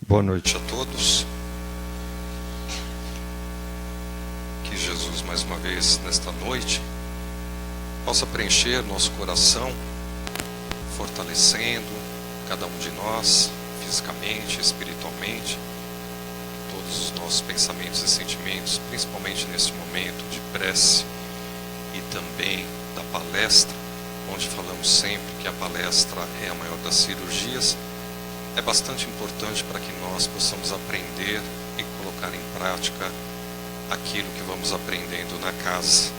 Boa noite a todos. Que Jesus, mais uma vez, nesta noite, possa preencher nosso coração, fortalecendo cada um de nós, fisicamente, espiritualmente, todos os nossos pensamentos e sentimentos, principalmente neste momento de prece e também da palestra, onde falamos sempre que a palestra é a maior das cirurgias. É bastante importante para que nós possamos aprender e colocar em prática aquilo que vamos aprendendo na casa.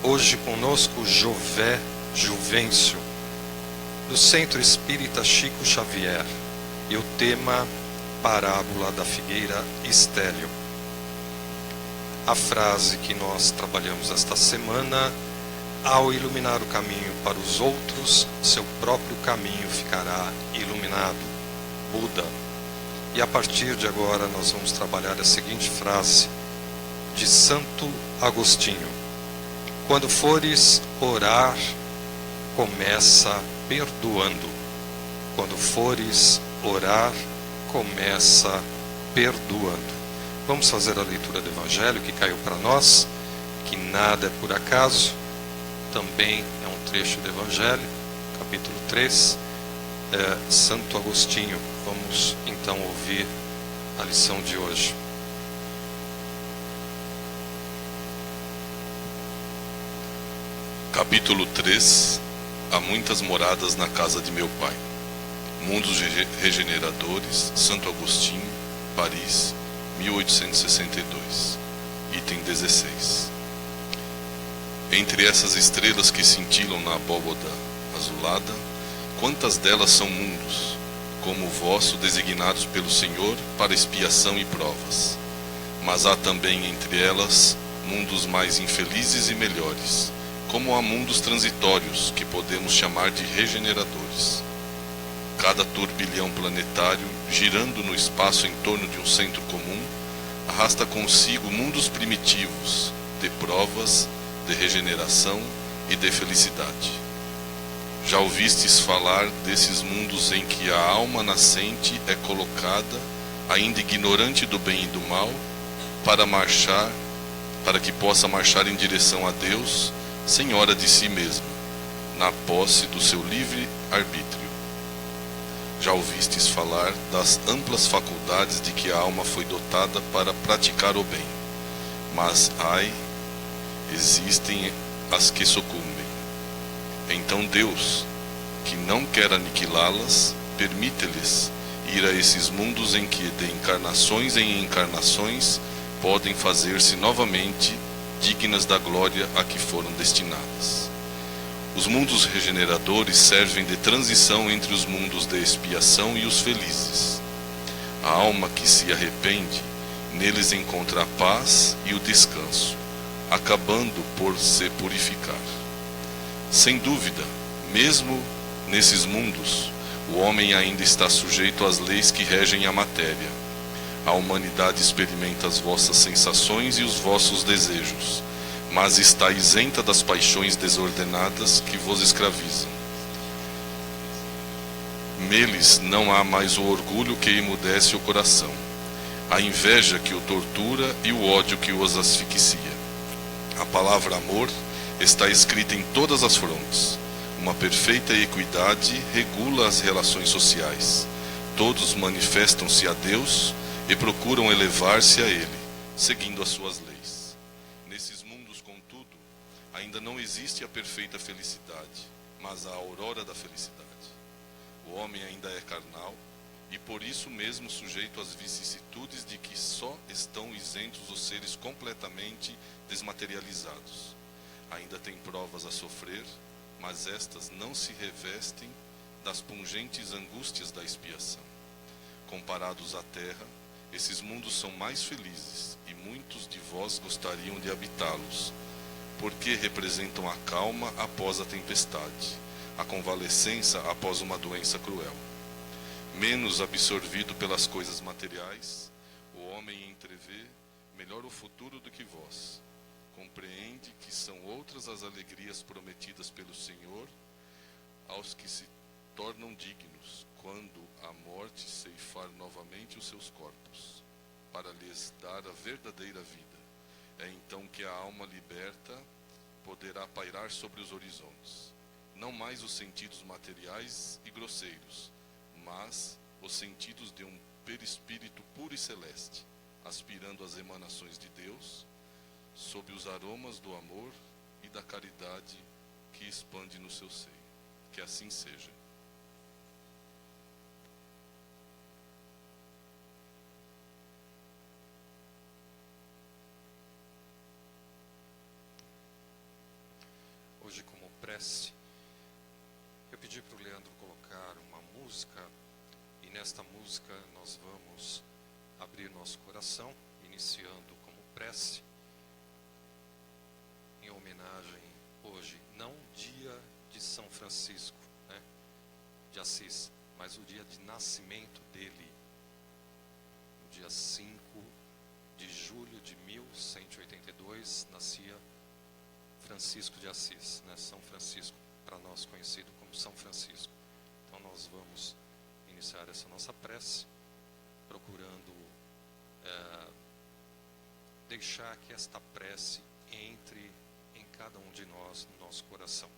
Hoje conosco Jové Juvencio, do Centro Espírita Chico Xavier, e o tema Parábola da Figueira Estéril. A frase que nós trabalhamos esta semana: ao iluminar o caminho para os outros, seu próprio caminho ficará iluminado. Buda. E a partir de agora nós vamos trabalhar a seguinte frase de Santo Agostinho: quando fores orar, começa perdoando. Quando fores orar, começa perdoando. Vamos fazer a leitura do Evangelho que caiu para nós, que nada é por acaso. Também é um trecho do Evangelho, capítulo 3, Santo Agostinho. Vamos então ouvir a lição de hoje. Capítulo 3. Há muitas moradas na casa de meu pai. Mundos Regeneradores, Santo Agostinho, Paris, 1862. Item 16. Entre essas estrelas que cintilam na abóboda azulada, quantas delas são mundos, como o vosso, designados pelo Senhor para expiação e provas. Mas há também entre elas mundos mais infelizes e melhores, como há mundos transitórios que podemos chamar de regeneradores. Cada turbilhão planetário, girando no espaço em torno de um centro comum, arrasta consigo mundos primitivos, de provas, de regeneração e de felicidade. Já ouvistes falar desses mundos em que a alma nascente é colocada, ainda ignorante do bem e do mal, para que possa marchar em direção a Deus, senhora de si mesma, na posse do seu livre arbítrio. Já ouvistes falar das amplas faculdades de que a alma foi dotada para praticar o bem, mas, ai, existem as que sucumbem. Então Deus, que não quer aniquilá-las, permite-lhes ir a esses mundos em que, de encarnações em encarnações, podem fazer-se novamente dignas da glória a que foram destinadas. Os mundos regeneradores servem de transição entre os mundos de expiação e os felizes. A alma que se arrepende, neles encontra a paz e o descanso, acabando por se purificar. Sem dúvida, mesmo nesses mundos, o homem ainda está sujeito às leis que regem a matéria. A humanidade experimenta as vossas sensações e os vossos desejos, mas está isenta das paixões desordenadas que vos escravizam. Neles não há mais o orgulho que emudece o coração, a inveja que o tortura e o ódio que os asfixia. A palavra amor está escrita em todas as frontes. Uma perfeita equidade regula as relações sociais. Todos manifestam-se a Deus e procuram elevar-se a Ele, seguindo as suas leis. Nesses mundos, contudo, ainda não existe a perfeita felicidade, mas a aurora da felicidade. O homem ainda é carnal e por isso mesmo sujeito às vicissitudes de que só estão isentos os seres completamente desmaterializados. Ainda tem provas a sofrer, mas estas não se revestem das pungentes angústias da expiação. Comparados à terra, esses mundos são mais felizes, e muitos de vós gostariam de habitá-los, porque representam a calma após a tempestade, a convalescença após uma doença cruel. Menos absorvido pelas coisas materiais, o homem entrevê melhor o futuro do que vós. Compreende que são outras as alegrias prometidas pelo Senhor aos que se tornam dignos, quando a morte ceifar novamente os seus corpos, para lhes dar a verdadeira vida. É então que a alma liberta poderá pairar sobre os horizontes. Não mais os sentidos materiais e grosseiros, mas os sentidos de um perispírito puro e celeste, aspirando às emanações de Deus, sob os aromas do amor e da caridade que expande no seu seio. Que assim seja. Hoje, como prece, eu pedi para o Leandro colocar uma música, e nesta música nós vamos abrir nosso coração, iniciando como prece, em homenagem hoje, não o dia de São Francisco, né, de Assis, mas o dia de nascimento dele, no dia 5 de julho de 1182, nascia Francisco de Assis, né? São Francisco, para nós conhecido como São Francisco. Então nós vamos iniciar essa nossa prece, procurando deixar que esta prece entre em cada um de nós, no nosso coração.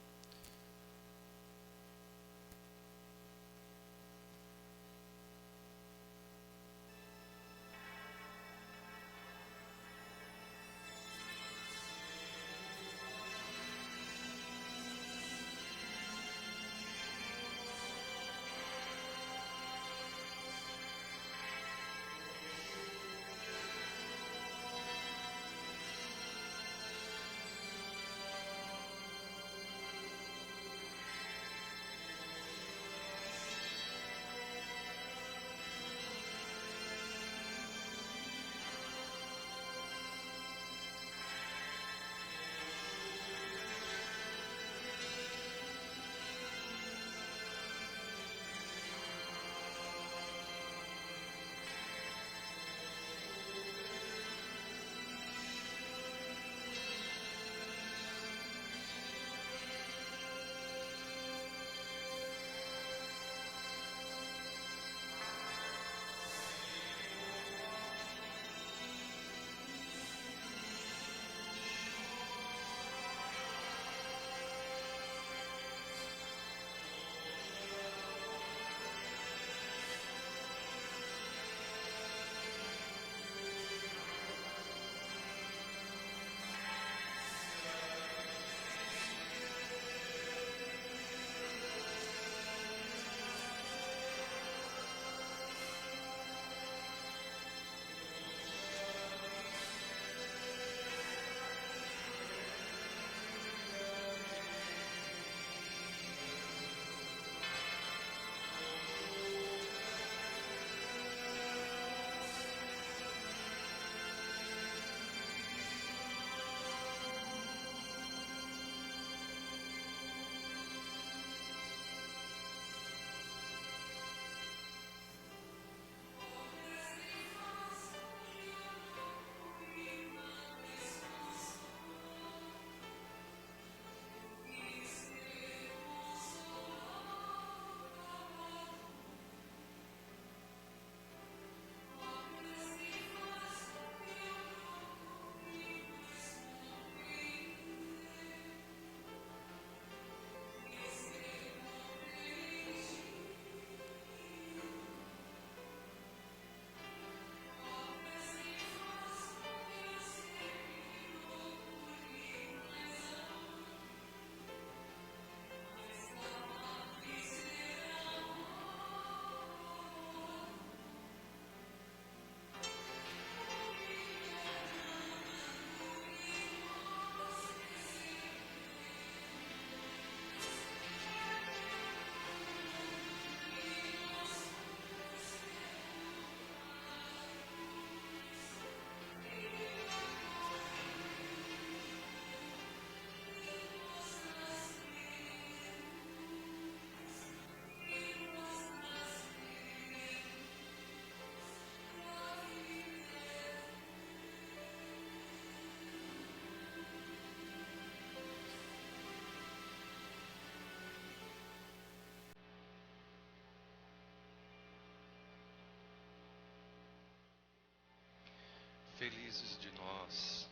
felizes de nós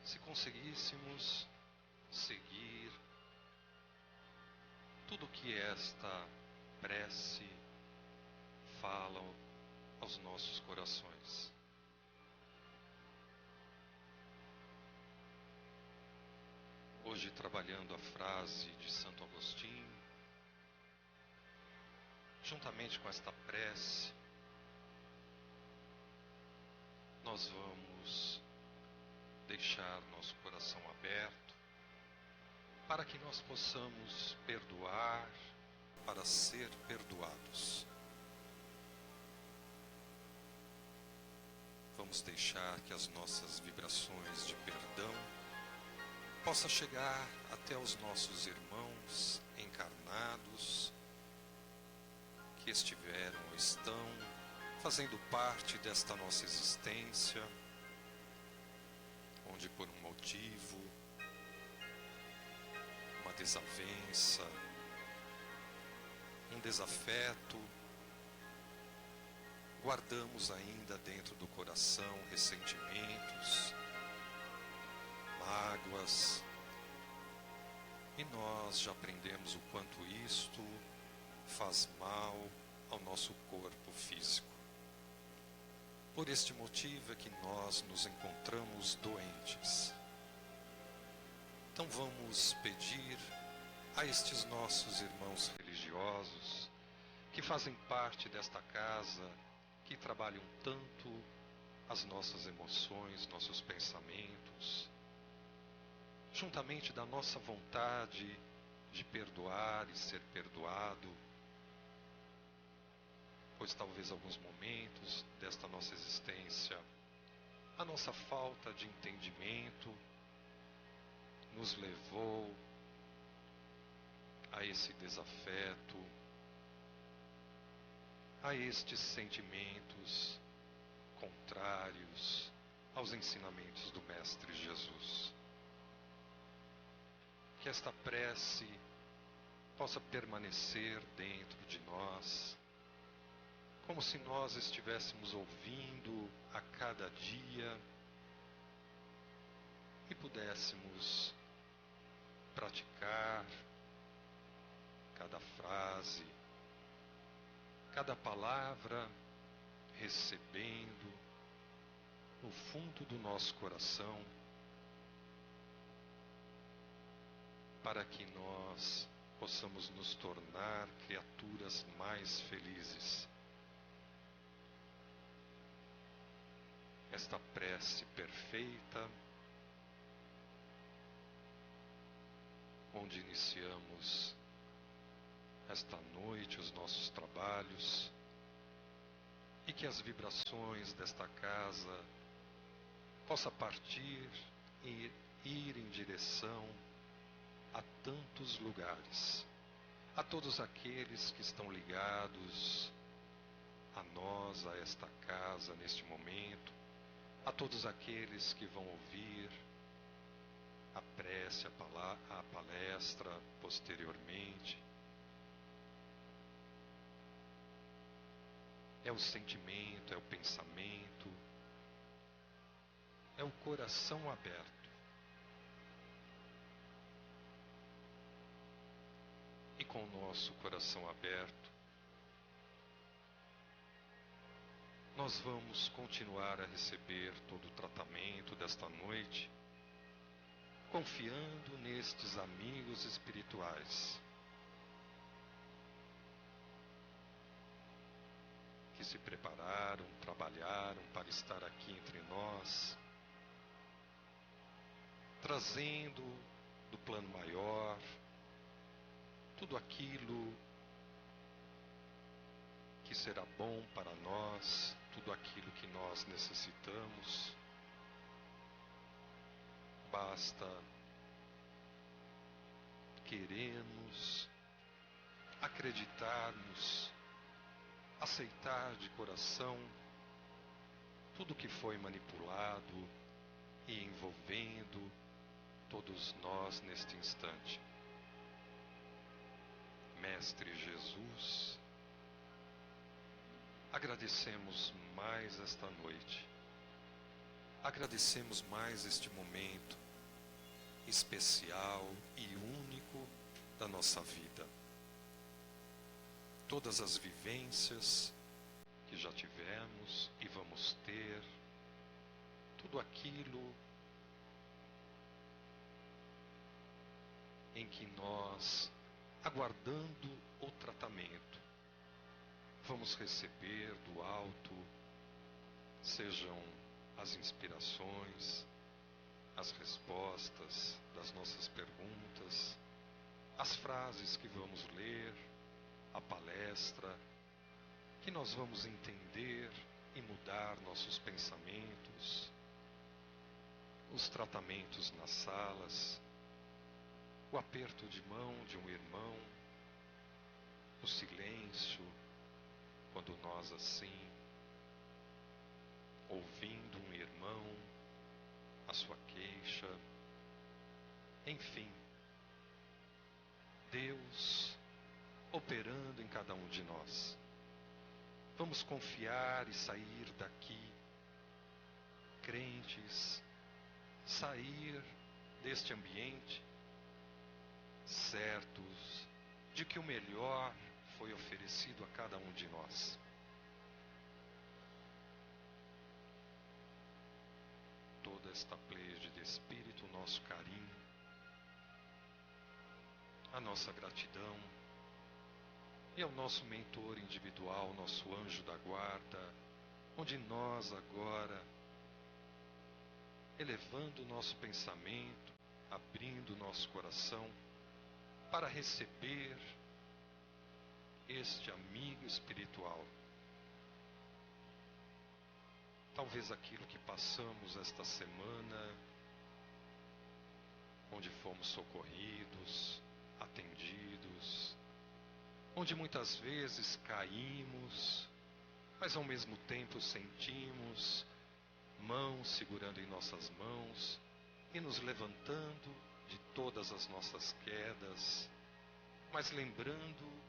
se conseguíssemos seguir tudo que esta prece fala aos nossos corações. Hoje, trabalhando a frase de Santo Agostinho, juntamente com esta prece, nós vamos deixar nosso coração aberto para que nós possamos perdoar, para ser perdoados. Vamos deixar que as nossas vibrações de perdão possa chegar até os nossos irmãos encarnados que estiveram ou estão fazendo parte desta nossa existência, onde por um motivo, uma desavença, um desafeto, guardamos ainda dentro do coração ressentimentos, mágoas, e nós já aprendemos o quanto isto faz mal ao nosso corpo físico. Por este motivo é que nós nos encontramos doentes. Então vamos pedir a estes nossos irmãos religiosos que fazem parte desta casa, que trabalham tanto as nossas emoções, nossos pensamentos, juntamente da nossa vontade de perdoar e ser perdoado, pois talvez alguns momentos desta nossa existência, a nossa falta de entendimento nos levou a esse desafeto, a estes sentimentos contrários aos ensinamentos do Mestre Jesus. Que esta prece possa permanecer dentro de nós, como se nós estivéssemos ouvindo a cada dia e pudéssemos praticar cada frase, cada palavra, recebendo no fundo do nosso coração, para que nós possamos nos tornar criaturas mais felizes. Esta prece perfeita, onde iniciamos esta noite os nossos trabalhos, e que as vibrações desta casa possa partir e ir em direção a tantos lugares, a todos aqueles que estão ligados a nós, a esta casa neste momento, a todos aqueles que vão ouvir a prece, a palestra posteriormente. É o sentimento, é o pensamento, é o coração aberto. E com o nosso coração aberto, nós vamos continuar a receber todo o tratamento desta noite, confiando nestes amigos espirituais que se prepararam, trabalharam para estar aqui entre nós, trazendo do plano maior tudo aquilo que será bom para nós, tudo aquilo que nós necessitamos. Basta querermos, acreditarmos, aceitar de coração tudo que foi manipulado e envolvendo todos nós neste instante. Mestre Jesus, agradecemos mais esta noite agradecemos mais este momento especial e único da nossa vida. Todas as vivências que já tivemos e vamos ter, tudo aquilo em que nós, aguardando o tratamento, vamos receber do alto, sejam as inspirações, as respostas das nossas perguntas, as frases que vamos ler, a palestra, que nós vamos entender e mudar nossos pensamentos, os tratamentos nas salas, o aperto de mão de um irmão, o silêncio, quando nós assim, ouvindo um irmão, a sua queixa, enfim, Deus operando em cada um de nós. Vamos confiar e sair daqui crentes, sair deste ambiente certos de que o melhor foi oferecido a cada um de nós. Toda esta pleiade de espírito, o nosso carinho, a nossa gratidão e ao nosso mentor individual, nosso anjo da guarda, onde nós agora, elevando o nosso pensamento, abrindo o nosso coração para receber este amigo espiritual. Talvez aquilo que passamos esta semana, onde fomos socorridos, atendidos, onde muitas vezes caímos, mas ao mesmo tempo sentimos mãos segurando em nossas mãos e nos levantando de todas as nossas quedas, mas lembrando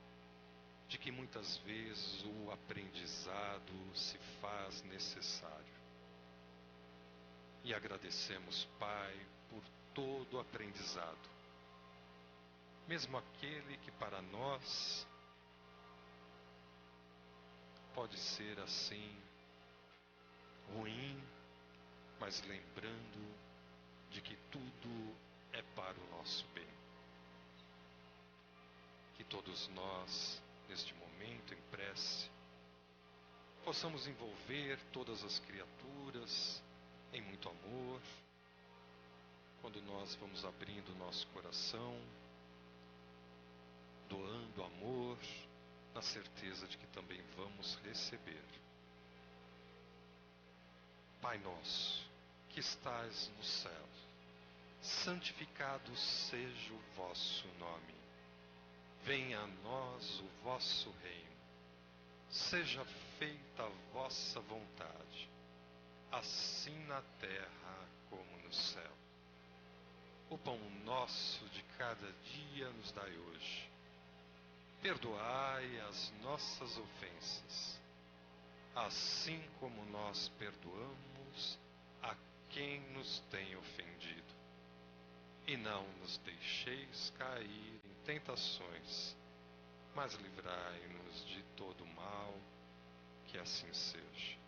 de que muitas vezes o aprendizado se faz necessário. E agradecemos, Pai, por todo o aprendizado, mesmo aquele que para nós pode ser assim ruim, mas lembrando de que tudo é para o nosso bem. Que todos nós, neste momento em prece, possamos envolver todas as criaturas em muito amor, quando nós vamos abrindo nosso coração, doando amor, na certeza de que também vamos receber. Pai nosso, que estais no céu, santificado seja o vosso nome. Venha a nós o vosso reino. Seja feita a vossa vontade, assim na terra como no céu. O pão nosso de cada dia nos dai hoje. Perdoai as nossas ofensas, assim como nós perdoamos a quem nos tem ofendido. E não nos deixeis cair em tentações, mas livrai-nos de todo mal, que assim seja.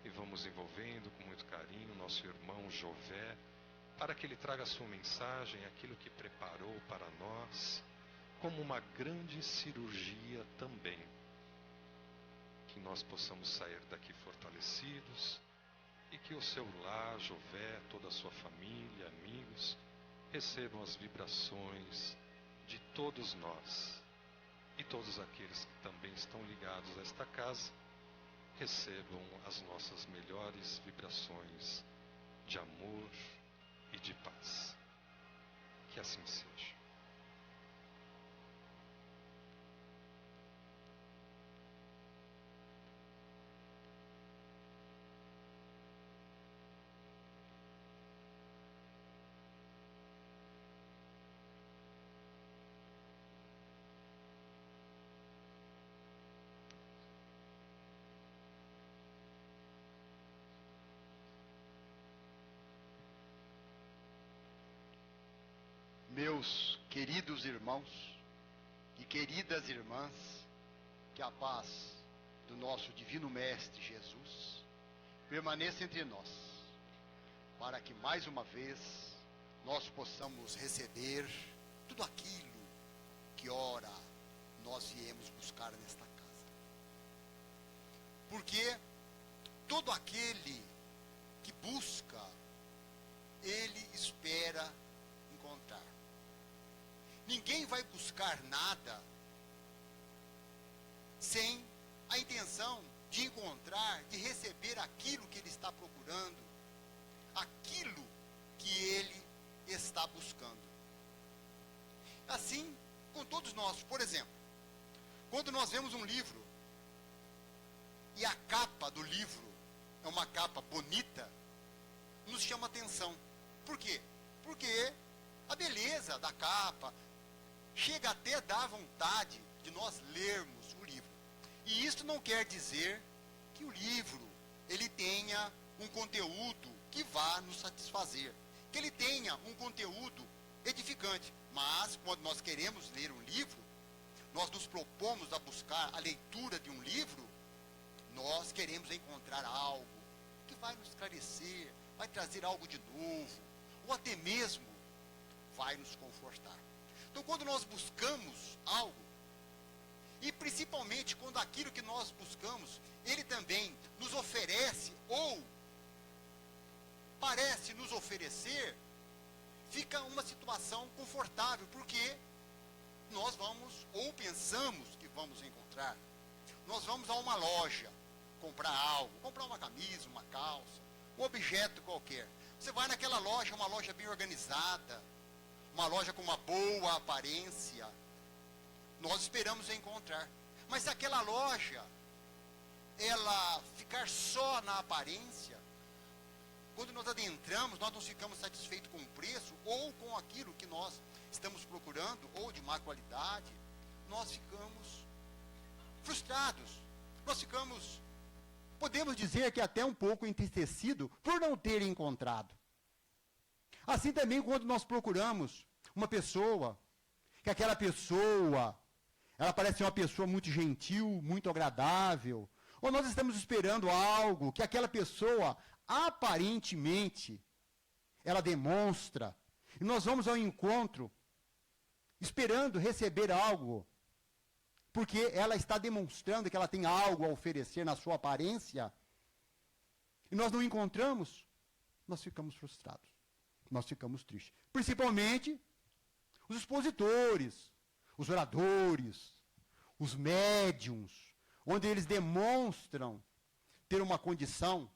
E vamos envolvendo com muito carinho nosso irmão Jové, para que ele traga a sua mensagem, aquilo que preparou para nós, como uma grande cirurgia também. Que nós possamos sair daqui fortalecidos e que o seu lar, Jové, toda a sua família, amigos, recebam as vibrações de todos nós. E todos aqueles que também estão ligados a esta casa, recebam as nossas melhores vibrações de amor e de paz. Que assim seja. Meus queridos irmãos e queridas irmãs, que a paz do nosso Divino Mestre Jesus permaneça entre nós, para que mais uma vez nós possamos receber tudo aquilo que ora nós viemos buscar nesta casa. Porque todo aquele que busca, ele espera encontrar. Ninguém vai buscar nada sem a intenção de encontrar, de receber aquilo que ele está procurando, aquilo que ele está buscando. Assim, com todos nós, por exemplo, quando nós vemos um livro e a capa do livro é uma capa bonita, nos chama atenção. Por quê? Porque a beleza da capa chega até a dar vontade de nós lermos o livro. E isso não quer dizer que o livro ele tenha um conteúdo que vá nos satisfazer, que ele tenha um conteúdo edificante. Mas quando nós queremos ler um livro, nós nos propomos a buscar a leitura de um livro, nós queremos encontrar algo que vai nos esclarecer, vai trazer algo de novo, ou até mesmo vai nos confortar. Então, quando nós buscamos algo, e principalmente quando aquilo que nós buscamos, ele também nos oferece, ou parece nos oferecer, fica uma situação confortável, porque nós vamos, ou pensamos que vamos encontrar, nós vamos a uma loja, comprar algo, comprar uma camisa, uma calça, um objeto qualquer. Você vai naquela loja, uma loja bem organizada, uma loja com uma boa aparência, nós esperamos encontrar. Mas se aquela loja, ela ficar só na aparência, quando nós adentramos, nós não ficamos satisfeitos com o preço, ou com aquilo que nós estamos procurando, ou de má qualidade, nós ficamos frustrados, nós ficamos, podemos dizer que até um pouco entristecido por não ter encontrado. Assim também quando nós procuramos uma pessoa, que aquela pessoa, ela parece ser uma pessoa muito gentil, muito agradável, ou nós estamos esperando algo que aquela pessoa, aparentemente, ela demonstra, e nós vamos ao encontro, esperando receber algo, porque ela está demonstrando que ela tem algo a oferecer na sua aparência, e nós não encontramos, nós ficamos frustrados, nós ficamos tristes. Principalmente os expositores, os oradores, os médiuns, onde eles demonstram ter uma condição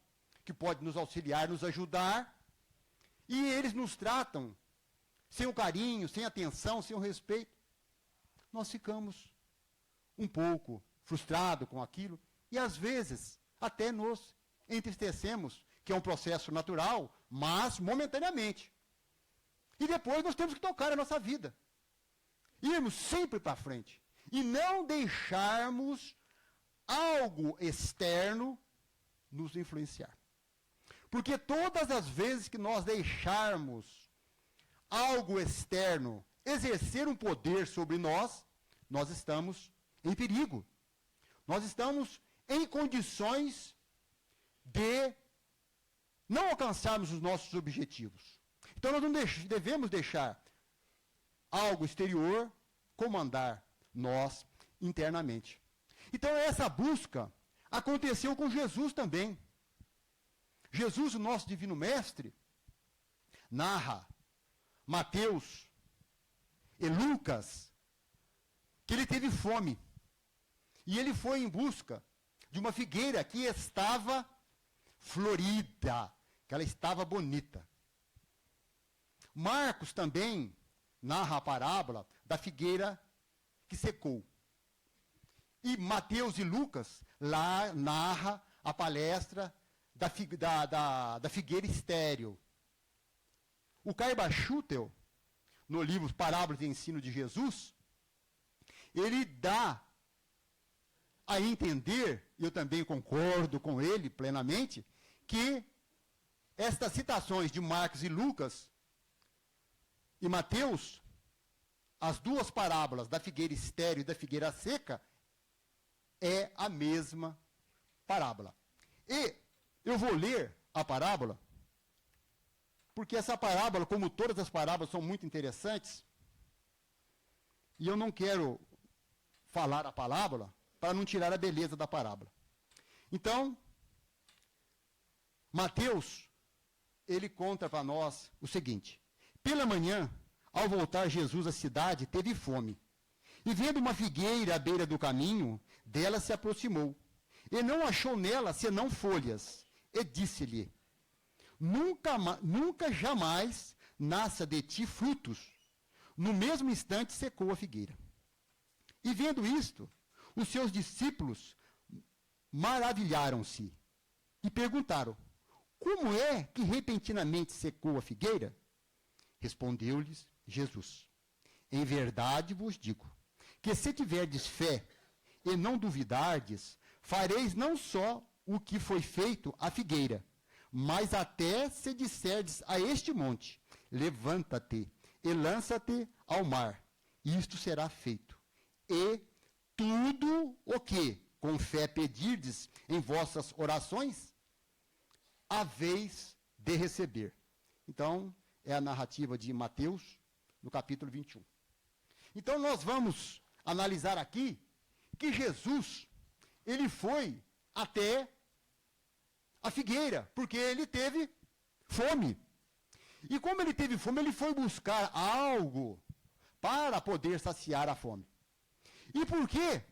que pode nos auxiliar, nos ajudar, e eles nos tratam sem o carinho, sem atenção, sem o respeito. Nós ficamos um pouco frustrados com aquilo, e às vezes até nos entristecemos, que é um processo natural, mas momentaneamente. E depois nós temos que tocar a nossa vida. Irmos sempre para frente. E não deixarmos algo externo nos influenciar. Porque todas as vezes que nós deixarmos algo externo exercer um poder sobre nós, nós estamos em perigo. Nós estamos em condições de não alcançarmos os nossos objetivos. Então nós não devemos deixar algo exterior comandar nós internamente. Então essa busca aconteceu com Jesus também. Jesus, o nosso Divino Mestre, narra Mateus e Lucas que ele teve fome. E ele foi em busca de uma figueira que estava florida, que ela estava bonita. Marcos também narra a parábola da figueira que secou. E Mateus e Lucas lá narra a palestra da figueira estéril. O Caiba Schutel, no livro Parábolas de Ensino de Jesus, ele dá a entender, e eu também concordo com ele plenamente, que estas citações de Marcos e Lucas e Mateus as duas parábolas da figueira estéril e da figueira seca é a mesma parábola. E eu vou ler a parábola, porque essa parábola, como todas as parábolas, são muito interessantes, e eu não quero falar a parábola para não tirar a beleza da parábola. Então, Mateus, ele conta para nós o seguinte: pela manhã, ao voltar Jesus à cidade, teve fome. E vendo uma figueira à beira do caminho, dela se aproximou. E não achou nela senão folhas. E disse-lhe: nunca jamais nasça de ti frutos. No mesmo instante secou a figueira. E vendo isto, os seus discípulos maravilharam-se e perguntaram: como é que repentinamente secou a figueira? Respondeu-lhes Jesus: em verdade vos digo, que se tiverdes fé e não duvidardes, fareis não só o que foi feito à figueira, mas até se disserdes a este monte: levanta-te e lança-te ao mar, isto será feito. E tudo o que com fé pedirdes em vossas orações, haveis de receber. Então, é a narrativa de Mateus, no capítulo 21. Então, nós vamos analisar aqui que Jesus, ele foi até a figueira, porque ele teve fome. E como ele teve fome, ele foi buscar algo para poder saciar a fome. E por que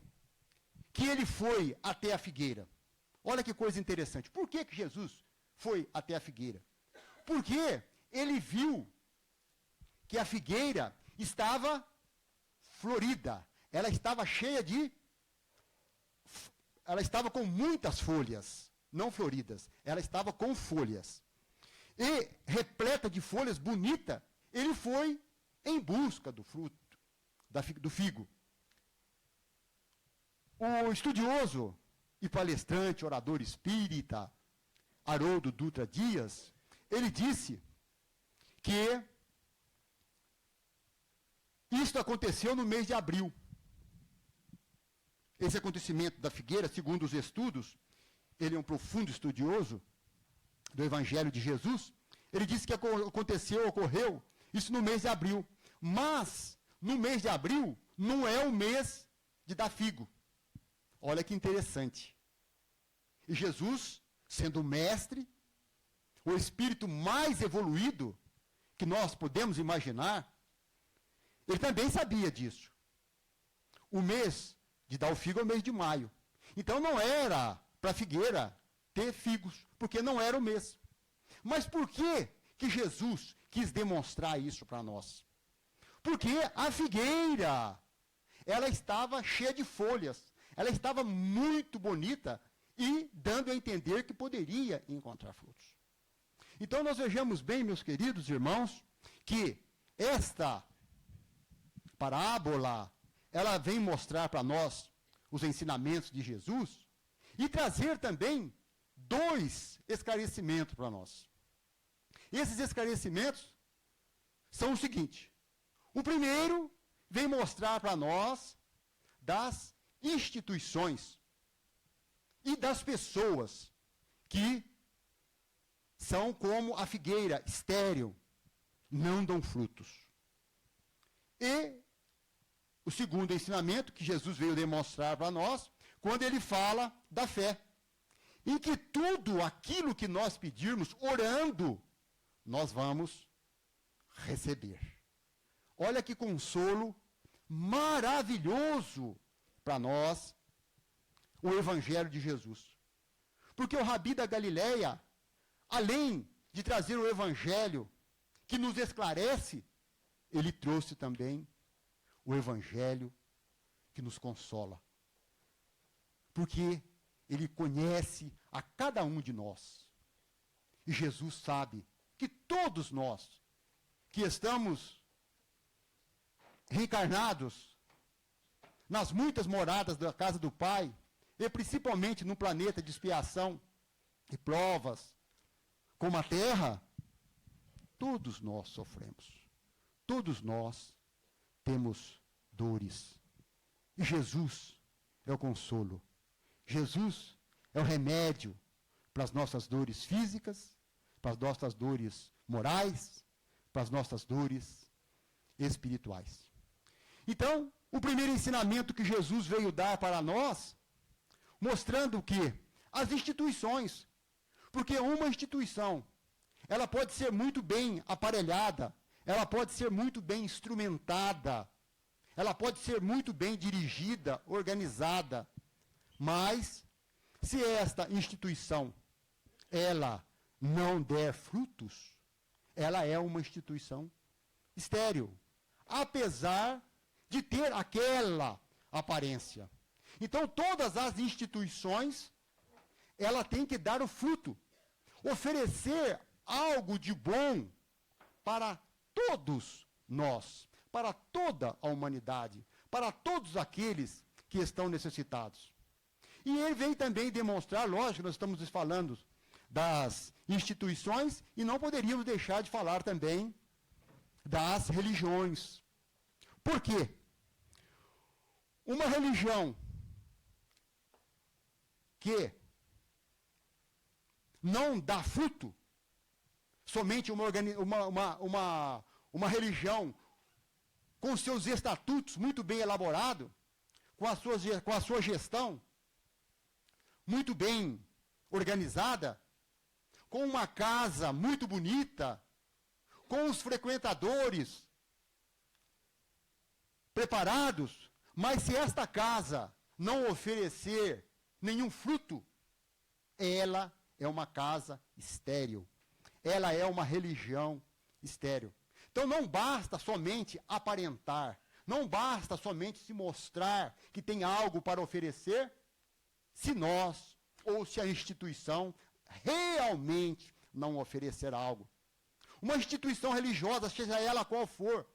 que ele foi até a figueira? Olha que coisa interessante. Por que que Jesus foi até a figueira? Porque ele viu que a figueira estava florida. Ela estava cheia de... Ela estava com muitas folhas. Não floridas. Ela estava com folhas. E, repleta de folhas, bonita, ele foi em busca do fruto, do figo. O estudioso e palestrante, orador espírita, Haroldo Dutra Dias, ele disse que isto aconteceu no mês de abril. Esse acontecimento da figueira, segundo os estudos, ele é um profundo estudioso do Evangelho de Jesus, ele disse que ocorreu isso no mês de abril. Mas, no mês de abril, não é o mês de dar figo. Olha que interessante. E Jesus, sendo o mestre, o espírito mais evoluído que nós podemos imaginar, ele também sabia disso. O mês de dar o figo é o mês de maio. Então não era para a figueira ter figos, porque não era o mês. Mas por que que Jesus quis demonstrar isso para nós? Porque a figueira, ela estava cheia de folhas, ela estava muito bonita e dando a entender que poderia encontrar frutos. Então nós vejamos bem, meus queridos irmãos, que esta parábola, ela vem mostrar para nós os ensinamentos de Jesus e trazer também 2 esclarecimentos para nós. Esses esclarecimentos são o seguinte: o primeiro vem mostrar para nós das instituições e das pessoas que são como a figueira estéril, não dão frutos. E o segundo ensinamento que Jesus veio demonstrar para nós, quando ele fala da fé, em que tudo aquilo que nós pedirmos orando, nós vamos receber. Olha que consolo maravilhoso para nós o Evangelho de Jesus. Porque o Rabi da Galileia, além de trazer o Evangelho que nos esclarece, ele trouxe também o Evangelho que nos consola. Porque ele conhece a cada um de nós. E Jesus sabe que todos nós que estamos reencarnados nas muitas moradas da casa do Pai, e principalmente no planeta de expiação e provas, como a Terra, todos nós sofremos. Todos nós temos dores. E Jesus é o consolo. Jesus é o remédio para as nossas dores físicas, para as nossas dores morais, para as nossas dores espirituais. Então, o primeiro ensinamento que Jesus veio dar para nós, mostrando o quê? As instituições. Porque uma instituição, ela pode ser muito bem aparelhada, ela pode ser muito bem instrumentada, ela pode ser muito bem dirigida, organizada, mas se esta instituição, ela não der frutos, ela é uma instituição estéril, apesar de ter aquela aparência. Então, todas as instituições, ela tem que dar o fruto, oferecer algo de bom para todos nós, para toda a humanidade, para todos aqueles que estão necessitados. E ele vem também demonstrar, lógico, nós estamos falando das instituições e não poderíamos deixar de falar também das religiões. Por quê? Uma religião que não dá fruto, somente uma religião com seus estatutos muito bem elaborados, com a sua gestão muito bem organizada, com uma casa muito bonita, com os frequentadores preparados, mas se esta casa não oferecer nenhum fruto, ela é uma casa estéril. Ela é uma religião estéril. Então não basta somente aparentar, não basta somente se mostrar que tem algo para oferecer, se nós ou se a instituição realmente não oferecer algo. Uma instituição religiosa, seja ela qual for,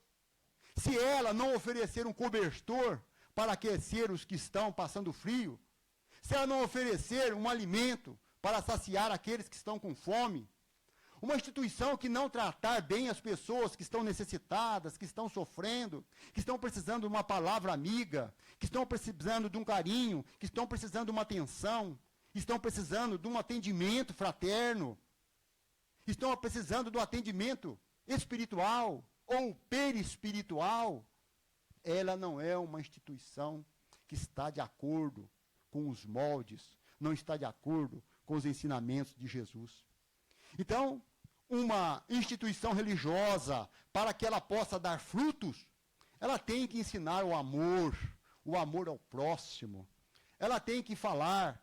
se ela não oferecer um cobertor para aquecer os que estão passando frio, se ela não oferecer um alimento para saciar aqueles que estão com fome, uma instituição que não tratar bem as pessoas que estão necessitadas, que estão sofrendo, que estão precisando de uma palavra amiga, que estão precisando de um carinho, que estão precisando de uma atenção, estão precisando de um atendimento fraterno, estão precisando do atendimento espiritual ou perispiritual, ela não é uma instituição que está de acordo com os moldes, não está de acordo com os ensinamentos de Jesus. Então, uma instituição religiosa, para que ela possa dar frutos, ela tem que ensinar o amor ao próximo. Ela tem que falar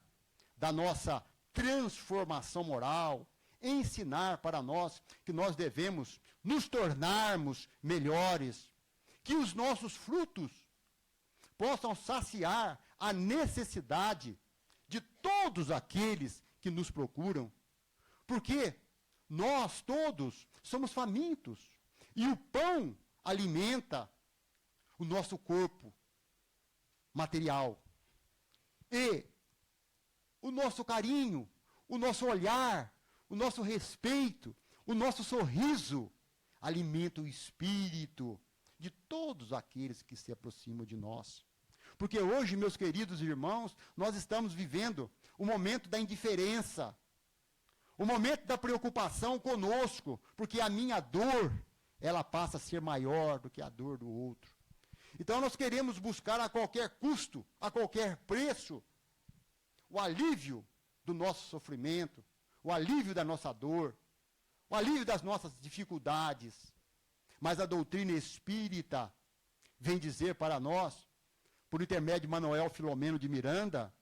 da nossa transformação moral, ensinar para nós que nós devemos nos tornarmos melhores, que os nossos frutos possam saciar a necessidade de todos aqueles que nos procuram, porque nós todos somos famintos e o pão alimenta o nosso corpo material. E o nosso carinho, o nosso olhar, o nosso respeito, o nosso sorriso alimenta o espírito de todos aqueles que se aproximam de nós. Porque hoje, meus queridos irmãos, nós estamos vivendo o momento da indiferença, o momento da preocupação conosco, porque a minha dor, ela passa a ser maior do que a dor do outro. Então nós queremos buscar a qualquer custo, a qualquer preço, o alívio do nosso sofrimento, o alívio da nossa dor, o alívio das nossas dificuldades. Mas a doutrina espírita vem dizer para nós, por intermédio de Manuel Filomeno de Miranda,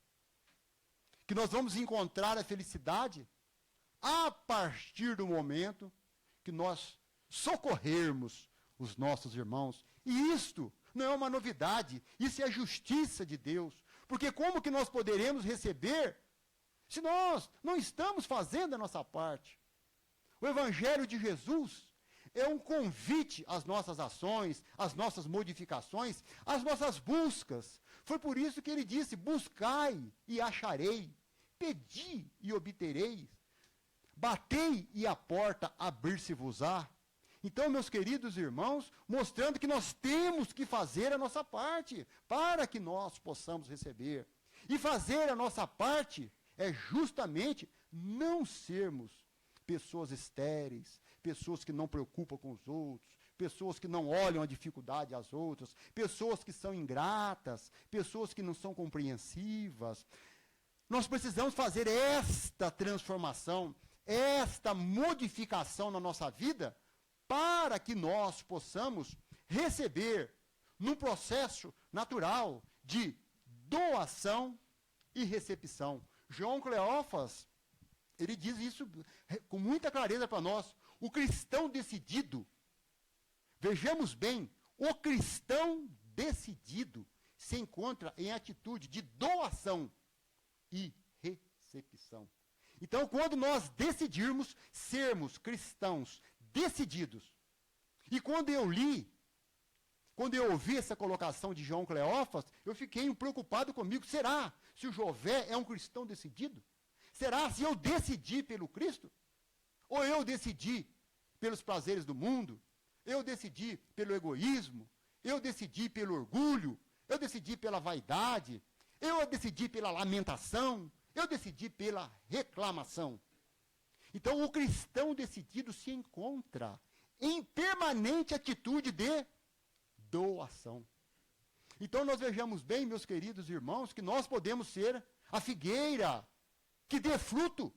que nós vamos encontrar a felicidade a partir do momento que nós socorrermos os nossos irmãos. E isto não é uma novidade, isso é a justiça de Deus. Porque como que nós poderemos receber se nós não estamos fazendo a nossa parte? O Evangelho de Jesus é um convite às nossas ações, às nossas modificações, às nossas buscas. Foi por isso que ele disse: buscai e acharei, pedi e obtereis, batei e a porta abrir-se-vos-á. Então, meus queridos irmãos, mostrando que nós temos que fazer a nossa parte para que nós possamos receber. E fazer a nossa parte é justamente não sermos pessoas estéreis, pessoas que não preocupam com os outros, pessoas que não olham a dificuldade às outras, pessoas que são ingratas, pessoas que não são compreensivas. Nós precisamos fazer esta transformação, esta modificação na nossa vida, para que nós possamos receber, num processo natural de doação e recepção. João Cleófas, ele diz isso com muita clareza para nós. O cristão decidido, vejamos bem, o cristão decidido se encontra em atitude de doação e recepção. Então, quando nós decidirmos sermos cristãos decididos, e quando eu ouvi essa colocação de João Cleófas, eu fiquei preocupado comigo. Será se o Jové é um cristão decidido? Será se eu decidi pelo Cristo? Ou eu decidi pelos prazeres do mundo? Eu decidi pelo egoísmo? Eu decidi pelo orgulho? Eu decidi pela vaidade? Eu decidi pela lamentação? Eu decidi pela reclamação? Então, o cristão decidido se encontra em permanente atitude de doação. Então, nós vejamos bem, meus queridos irmãos, que nós podemos ser a figueira que dê fruto,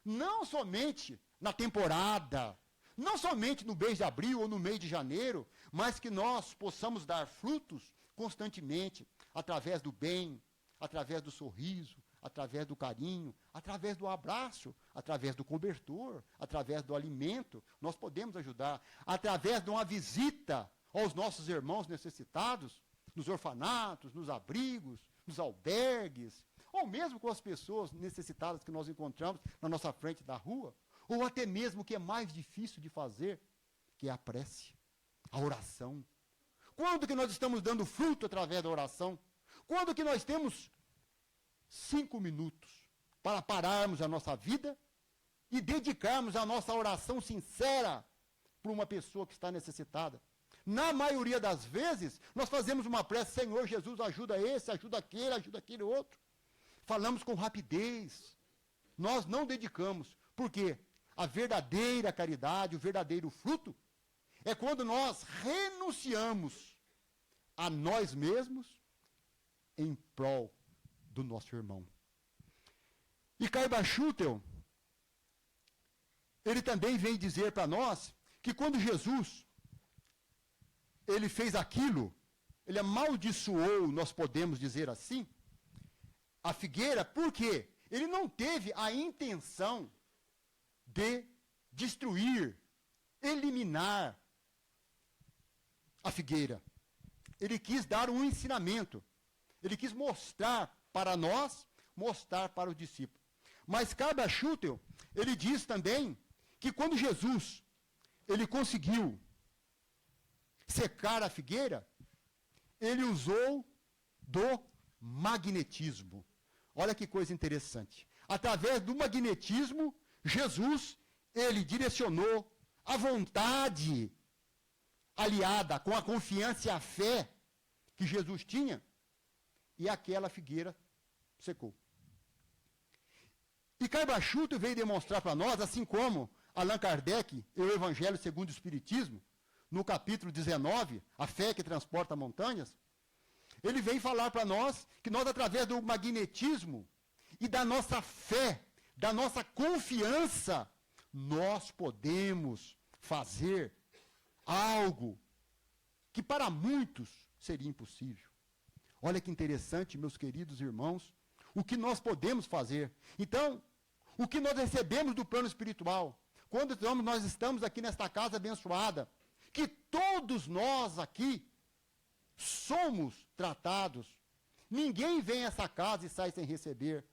não somente na temporada, não somente no mês de abril ou no mês de janeiro, mas que nós possamos dar frutos constantemente, através do bem, através do sorriso, através do carinho, através do abraço, através do cobertor, através do alimento. Nós podemos ajudar, através de uma visita aos nossos irmãos necessitados, nos orfanatos, nos abrigos, nos albergues, ou mesmo com as pessoas necessitadas que nós encontramos na nossa frente da rua, ou até mesmo o que é mais difícil de fazer, que é a prece, a oração. Quando que nós estamos dando fruto através da oração? Quando que nós temos 5 minutos para pararmos a nossa vida e dedicarmos a nossa oração sincera para uma pessoa que está necessitada? Na maioria das vezes, nós fazemos uma prece: Senhor Jesus, ajuda esse, ajuda aquele outro. Falamos com rapidez. Nós não dedicamos. Por quê? A verdadeira caridade, o verdadeiro fruto, é quando nós renunciamos a nós mesmos em prol do nosso irmão. E Caiba Schutel, ele também vem dizer para nós que quando Jesus ele fez aquilo, ele amaldiçoou, nós podemos dizer assim, a figueira, porque ele não teve a intenção de destruir, eliminar a figueira. Ele quis dar um ensinamento. Ele quis mostrar para nós, mostrar para o discípulo. Mas Caiba Schutel, ele diz também que quando Jesus ele conseguiu secar a figueira, ele usou do magnetismo. Olha que coisa interessante. Através do magnetismo, Jesus, ele direcionou a vontade aliada com a confiança e a fé que Jesus tinha, e aquela figueira secou. E Caiba Schutel veio demonstrar para nós, assim como Allan Kardec e o Evangelho segundo o Espiritismo, no capítulo 19, a fé que transporta montanhas, ele vem falar para nós que nós, através do magnetismo e da nossa fé, da nossa confiança, nós podemos fazer algo que para muitos seria impossível. Olha que interessante, meus queridos irmãos, o que nós podemos fazer. Então, o que nós recebemos do plano espiritual, quando nós estamos aqui nesta casa abençoada, que todos nós aqui somos tratados. Ninguém vem a essa casa e sai sem receber.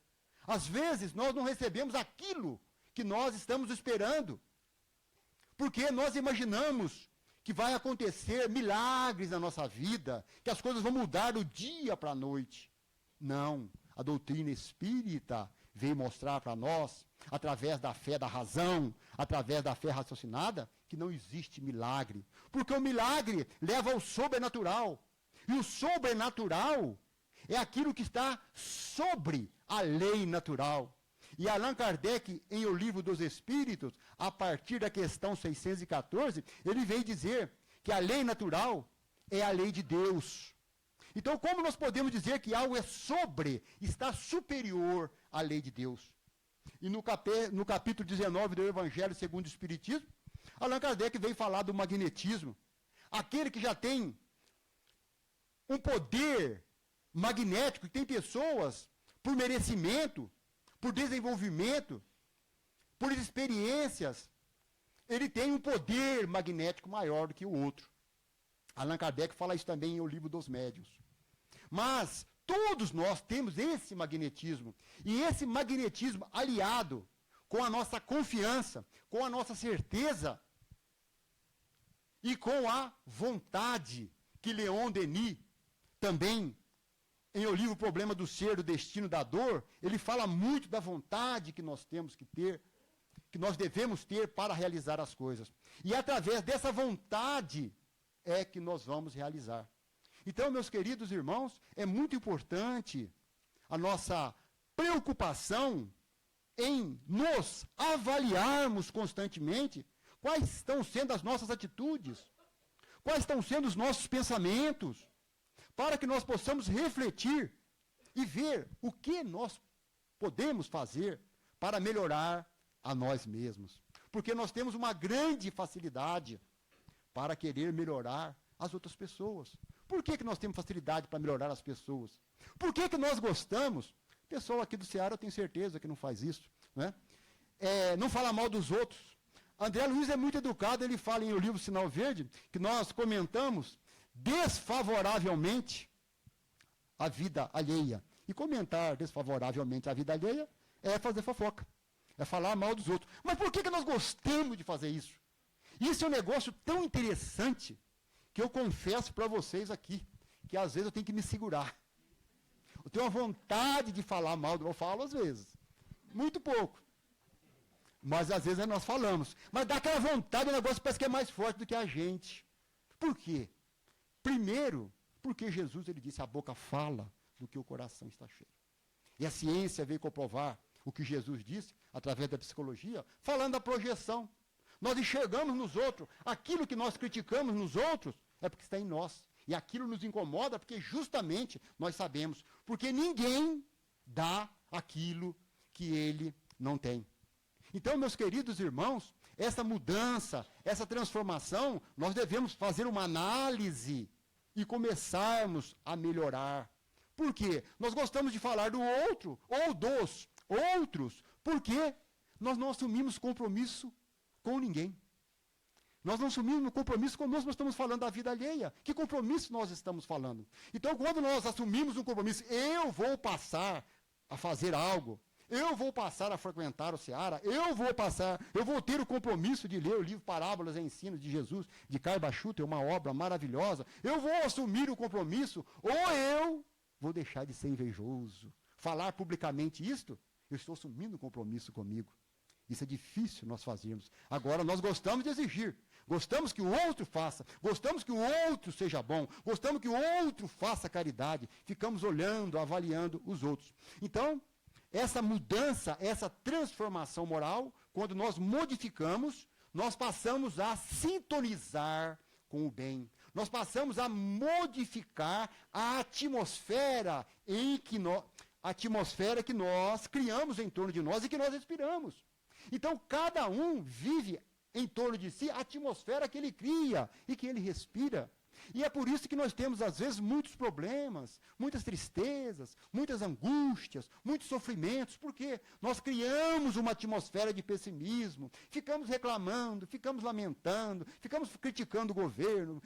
Às vezes, nós não recebemos aquilo que nós estamos esperando, porque nós imaginamos que vai acontecer milagres na nossa vida, que as coisas vão mudar do dia para a noite. Não, a doutrina espírita veio mostrar para nós, através da fé da razão, através da fé raciocinada, que não existe milagre. Porque o milagre leva ao sobrenatural. E o sobrenatural é aquilo que está sobre a lei natural. E Allan Kardec, em O Livro dos Espíritos, a partir da questão 614, ele vem dizer que a lei natural é a lei de Deus. Então, como nós podemos dizer que algo é sobre, está superior à lei de Deus? E no capítulo 19 do Evangelho segundo o Espiritismo, Allan Kardec veio falar do magnetismo. Aquele que já tem um poder magnético, que tem pessoas, por merecimento, por desenvolvimento, por experiências, ele tem um poder magnético maior do que o outro. Allan Kardec fala isso também em O Livro dos Médiuns. Mas todos nós temos esse magnetismo. E esse magnetismo aliado com a nossa confiança, com a nossa certeza e com a vontade que Leon Denis também, em O Livro Problema do Ser, do Destino, da Dor, ele fala muito da vontade que nós temos que ter, que nós devemos ter para realizar as coisas. E através dessa vontade é que nós vamos realizar. Então, meus queridos irmãos, é muito importante a nossa preocupação em nos avaliarmos constantemente quais estão sendo as nossas atitudes, quais estão sendo os nossos pensamentos, para que nós possamos refletir e ver o que nós podemos fazer para melhorar a nós mesmos. Porque nós temos uma grande facilidade para querer melhorar as outras pessoas. Por que nós temos facilidade para melhorar as pessoas? Por que nós gostamos? O pessoal aqui do Ceará, eu tenho certeza que não faz isso. Né? Não fala mal dos outros. André Luiz é muito educado, ele fala em O Livro Sinal Verde, que nós comentamos desfavoravelmente a vida alheia. E comentar desfavoravelmente a vida alheia é fazer fofoca, é falar mal dos outros. Mas por que nós gostamos de fazer isso? Isso é um negócio tão interessante que eu confesso para vocês aqui, que às vezes eu tenho que me segurar. Eu tenho uma vontade de falar mal, eu falo às vezes, muito pouco. Mas às vezes nós falamos. Mas dá aquela vontade, o negócio parece que é mais forte do que a gente. Por quê? Primeiro, porque Jesus ele disse, a boca fala do que o coração está cheio. E a ciência veio comprovar o que Jesus disse, através da psicologia, falando da projeção. Nós enxergamos nos outros, aquilo que nós criticamos nos outros, é porque está em nós. E aquilo nos incomoda porque justamente nós sabemos. Porque ninguém dá aquilo que ele não tem. Então, meus queridos irmãos, essa mudança, essa transformação, nós devemos fazer uma análise e começarmos a melhorar. Por quê? Nós gostamos de falar do outro ou dos outros, porque nós não assumimos compromisso com ninguém. Nós não assumimos compromisso conosco, nós estamos falando da vida alheia. Que compromisso nós estamos falando? Então, quando nós assumimos um compromisso, eu vou passar a fazer algo, eu vou passar a frequentar o Ceará, eu vou ter o compromisso de ler o livro Parábolas e Ensinos de Jesus, de Karl Bachuter, uma obra maravilhosa, eu vou assumir o compromisso, ou eu vou deixar de ser invejoso. Falar publicamente isto, eu estou assumindo um compromisso comigo. Isso é difícil nós fazermos. Agora, nós gostamos de exigir. Gostamos que o outro faça. Gostamos que o outro seja bom. Gostamos que o outro faça caridade. Ficamos olhando, avaliando os outros. Então, essa mudança, essa transformação moral, quando nós modificamos, nós passamos a sintonizar com o bem. Nós passamos a modificar a atmosfera que nós criamos em torno de nós e que nós respiramos. Então, cada um vive em torno de si a atmosfera que ele cria e que ele respira. E é por isso que nós temos, às vezes, muitos problemas, muitas tristezas, muitas angústias, muitos sofrimentos, porque nós criamos uma atmosfera de pessimismo, ficamos reclamando, ficamos lamentando, ficamos criticando o governo.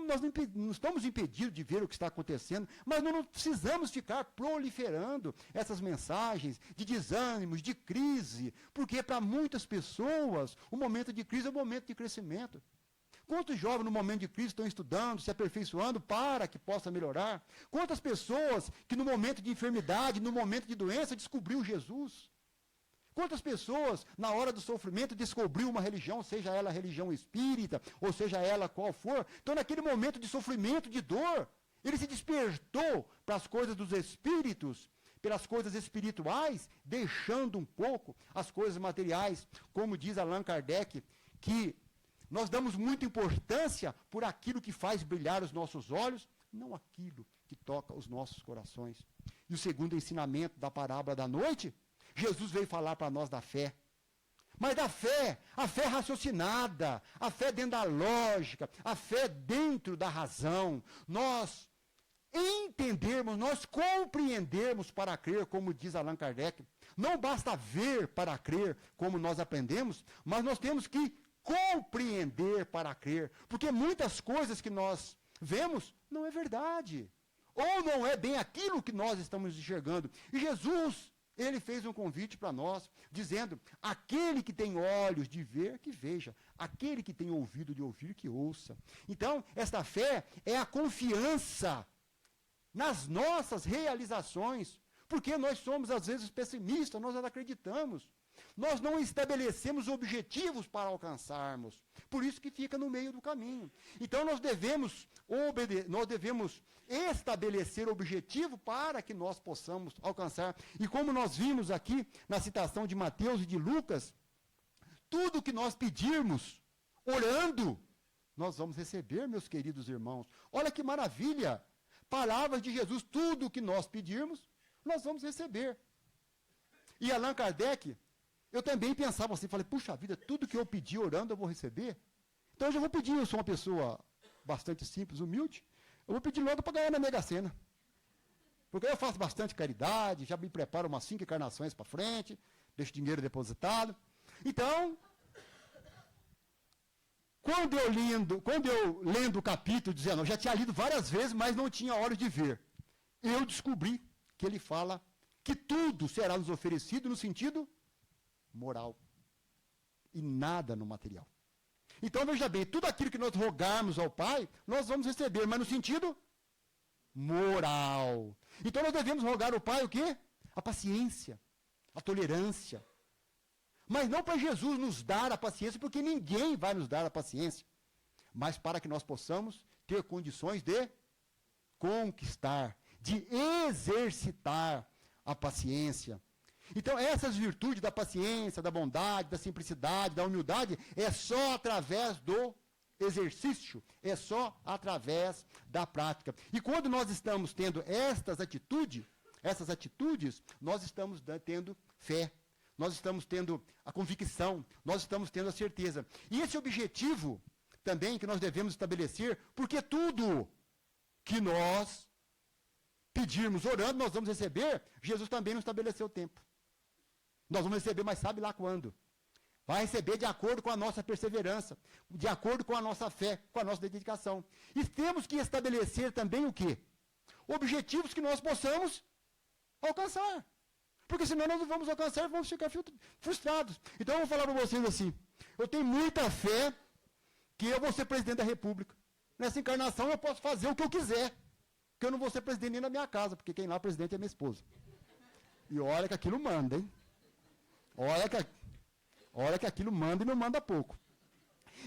Nós não estamos impedidos de ver o que está acontecendo, mas nós não precisamos ficar proliferando essas mensagens de desânimos, de crise, porque para muitas pessoas o momento de crise é um momento de crescimento. Quantos jovens no momento de crise estão estudando, se aperfeiçoando para que possa melhorar? Quantas pessoas que no momento de enfermidade, no momento de doença, descobriu Jesus? Quantas pessoas, na hora do sofrimento, descobriu uma religião, seja ela religião espírita, ou seja ela qual for, então naquele momento de sofrimento, de dor, ele se despertou para as coisas dos espíritos, pelas coisas espirituais, deixando um pouco as coisas materiais, como diz Allan Kardec, que nós damos muita importância por aquilo que faz brilhar os nossos olhos, não aquilo que toca os nossos corações. E o segundo ensinamento da parábola da noite, Jesus veio falar para nós da fé. Mas da fé, a fé raciocinada, a fé dentro da lógica, a fé dentro da razão. Nós entendermos, nós compreendermos para crer, como diz Allan Kardec. Não basta ver para crer, como nós aprendemos, mas nós temos que compreender para crer. Porque muitas coisas que nós vemos não é verdade. Ou não é bem aquilo que nós estamos enxergando. E Jesus, ele fez um convite para nós, dizendo, aquele que tem olhos de ver, que veja. Aquele que tem ouvido de ouvir, que ouça. Então, esta fé é a confiança nas nossas realizações. Porque nós somos, às vezes, pessimistas, nós não acreditamos. Nós não estabelecemos objetivos para alcançarmos. Por isso que fica no meio do caminho. Então nós devemos estabelecer objetivo para que nós possamos alcançar. E como nós vimos aqui na citação de Mateus e de Lucas, tudo que nós pedirmos, orando, nós vamos receber, meus queridos irmãos. Olha que maravilha! Palavras de Jesus, tudo que nós pedirmos, nós vamos receber. E Allan Kardec, eu também pensava assim, falei, puxa vida, tudo que eu pedir orando eu vou receber? Então eu já vou pedir, eu sou uma pessoa bastante simples, humilde, eu vou pedir logo para ganhar na Mega Sena. Porque eu faço bastante caridade, já me preparo umas 5 encarnações para frente, deixo dinheiro depositado. Então, quando eu lendo o capítulo 19, já tinha lido várias vezes, mas não tinha hora de ver. Eu descobri que ele fala que tudo será nos oferecido no sentido moral e nada no material. Então veja bem, tudo aquilo que nós rogarmos ao Pai, nós vamos receber, mas no sentido moral. Então nós devemos rogar ao Pai o quê? A paciência, a tolerância. Mas não para Jesus nos dar a paciência, porque ninguém vai nos dar a paciência, mas para que nós possamos ter condições de conquistar, de exercitar a paciência. Então, essas virtudes da paciência, da bondade, da simplicidade, da humildade, é só através do exercício, é só através da prática. E quando nós estamos tendo essas atitudes, nós estamos tendo fé, nós estamos tendo a convicção, nós estamos tendo a certeza. E esse objetivo também que nós devemos estabelecer, porque tudo que nós pedirmos orando, nós vamos receber, Jesus também não estabeleceu o tempo. Nós vamos receber, mas sabe lá quando. Vai receber de acordo com a nossa perseverança, de acordo com a nossa fé, com a nossa dedicação. E temos que estabelecer também o quê? Objetivos que nós possamos alcançar. Porque senão nós não vamos alcançar e vamos ficar frustrados. Então eu vou falar para vocês assim, eu tenho muita fé que eu vou ser presidente da República. Nessa encarnação eu posso fazer o que eu quiser. Porque eu não vou ser presidente nem na minha casa, porque quem lá é presidente é minha esposa. E olha que aquilo manda, hein? Olha que aquilo manda e não manda pouco.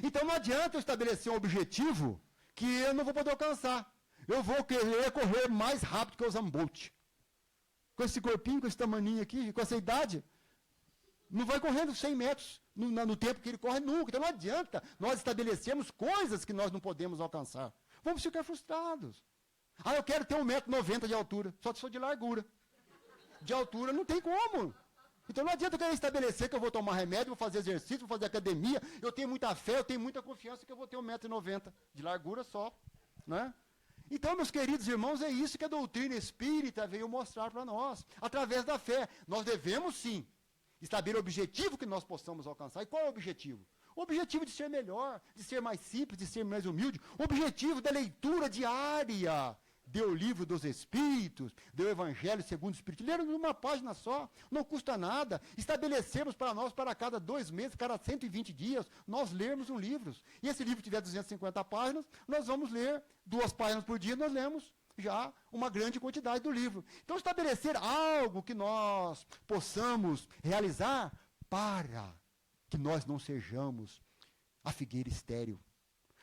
Então não adianta eu estabelecer um objetivo que eu não vou poder alcançar. Eu vou querer correr mais rápido que o Usain Bolt. Com esse corpinho, com esse tamaninho aqui, com essa idade, não vai correndo 100 metros no tempo que ele corre nunca. Então não adianta nós estabelecermos coisas que nós não podemos alcançar. Vamos ficar frustrados. Ah, eu quero ter 1,90 m de altura, só que sou de largura. De altura não tem como. Então não adianta eu querer estabelecer que eu vou tomar remédio, vou fazer exercício, vou fazer academia, eu tenho muita fé, eu tenho muita confiança que eu vou ter 1,90 m de largura só. Né? Então, meus queridos irmãos, é isso que a doutrina espírita veio mostrar para nós. Através da fé, nós devemos sim estabelecer o objetivo que nós possamos alcançar. E qual é o objetivo? O objetivo de ser melhor, de ser mais simples, de ser mais humilde. O objetivo da leitura diária. Deu o livro dos Espíritos, deu o Evangelho segundo o Espírito. Leram numa página só, não custa nada. Estabelecemos para nós, para cada 2 meses, cada 120 dias, nós lermos um livro. E esse livro tiver 250 páginas, nós vamos ler 2 páginas por dia, nós lemos já uma grande quantidade do livro. Então, estabelecer algo que nós possamos realizar para que nós não sejamos a figueira estéril.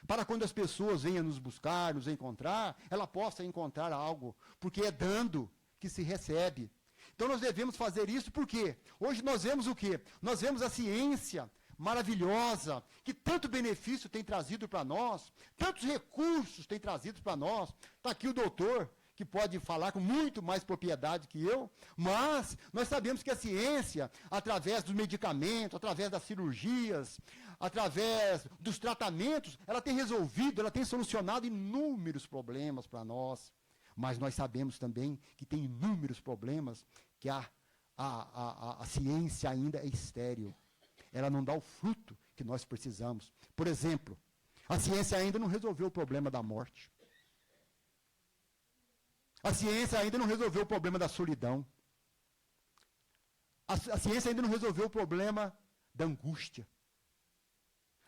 Para quando as pessoas venham nos buscar, nos encontrar, ela possa encontrar algo, porque é dando que se recebe. Então nós devemos fazer isso porque hoje nós vemos o quê? Nós vemos a ciência maravilhosa, que tanto benefício tem trazido para nós, tantos recursos tem trazido para nós. Está aqui o doutor, que pode falar com muito mais propriedade que eu, mas nós sabemos que a ciência, através dos medicamentos, através das cirurgias, através dos tratamentos, ela tem resolvido, ela tem solucionado inúmeros problemas para nós. Mas nós sabemos também que tem inúmeros problemas que a ciência ainda é estéril. Ela não dá o fruto que nós precisamos. Por exemplo, a ciência ainda não resolveu o problema da morte. A ciência ainda não resolveu o problema da solidão. A ciência ainda não resolveu o problema da angústia,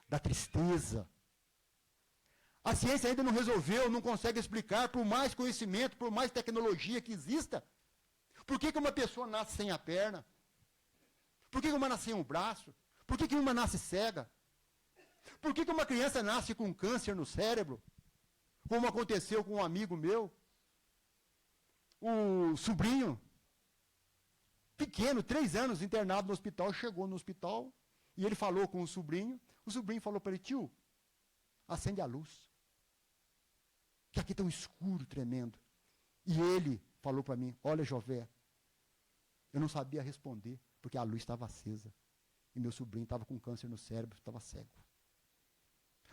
da tristeza. A ciência ainda não resolveu, não consegue explicar, por mais conhecimento, por mais tecnologia que exista, por que uma pessoa nasce sem a perna? Por que uma nasce sem um braço? Por que uma nasce cega? Por que uma criança nasce com câncer no cérebro? Como aconteceu com um amigo meu, o sobrinho, pequeno, 3 anos, internado no hospital, chegou no hospital e ele falou com o sobrinho falou para ele: tio, acende a luz, que aqui está um escuro tremendo. E ele falou para mim: olha, Jové, eu não sabia responder, porque a luz estava acesa. E meu sobrinho estava com câncer no cérebro, estava cego.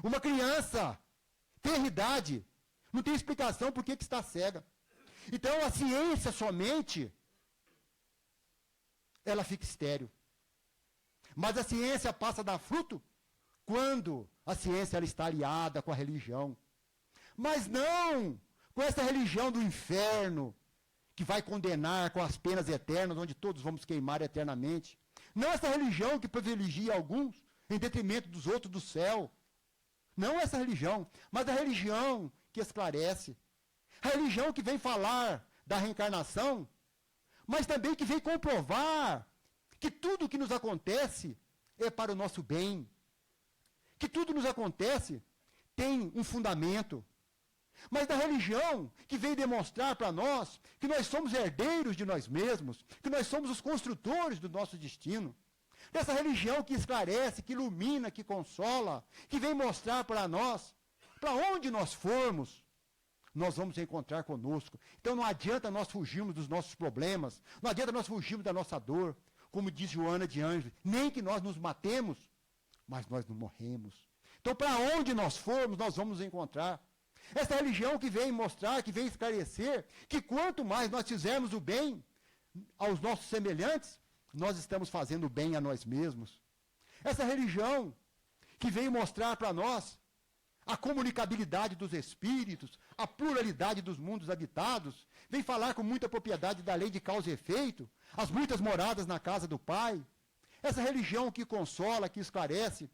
Uma criança, tem idade, não tem explicação por que está cega. Então a ciência somente, ela fica estéril. Mas a ciência passa a dar fruto quando a ciência ela está aliada com a religião. Mas não com essa religião do inferno, que vai condenar com as penas eternas, onde todos vamos queimar eternamente. Não essa religião que privilegia alguns em detrimento dos outros do céu. Não essa religião, mas a religião que esclarece. A religião que vem falar da reencarnação, mas também que vem comprovar que tudo o que nos acontece é para o nosso bem. Que tudo nos acontece tem um fundamento. Mas da religião que vem demonstrar para nós que nós somos herdeiros de nós mesmos, que nós somos os construtores do nosso destino. Dessa religião que esclarece, que ilumina, que consola, que vem mostrar para nós, para onde nós formos, nós vamos encontrar conosco. Então não adianta nós fugirmos dos nossos problemas, não adianta nós fugirmos da nossa dor, como diz Joana de Ângeles, nem que nós nos matemos, mas nós não morremos. Então para onde nós formos, nós vamos nos encontrar. Essa religião que vem mostrar, que vem esclarecer, que quanto mais nós fizermos o bem aos nossos semelhantes, nós estamos fazendo o bem a nós mesmos. Essa religião que vem mostrar para nós a comunicabilidade dos espíritos, a pluralidade dos mundos habitados, vem falar com muita propriedade da lei de causa e efeito, as muitas moradas na casa do Pai. Essa religião que consola, que esclarece,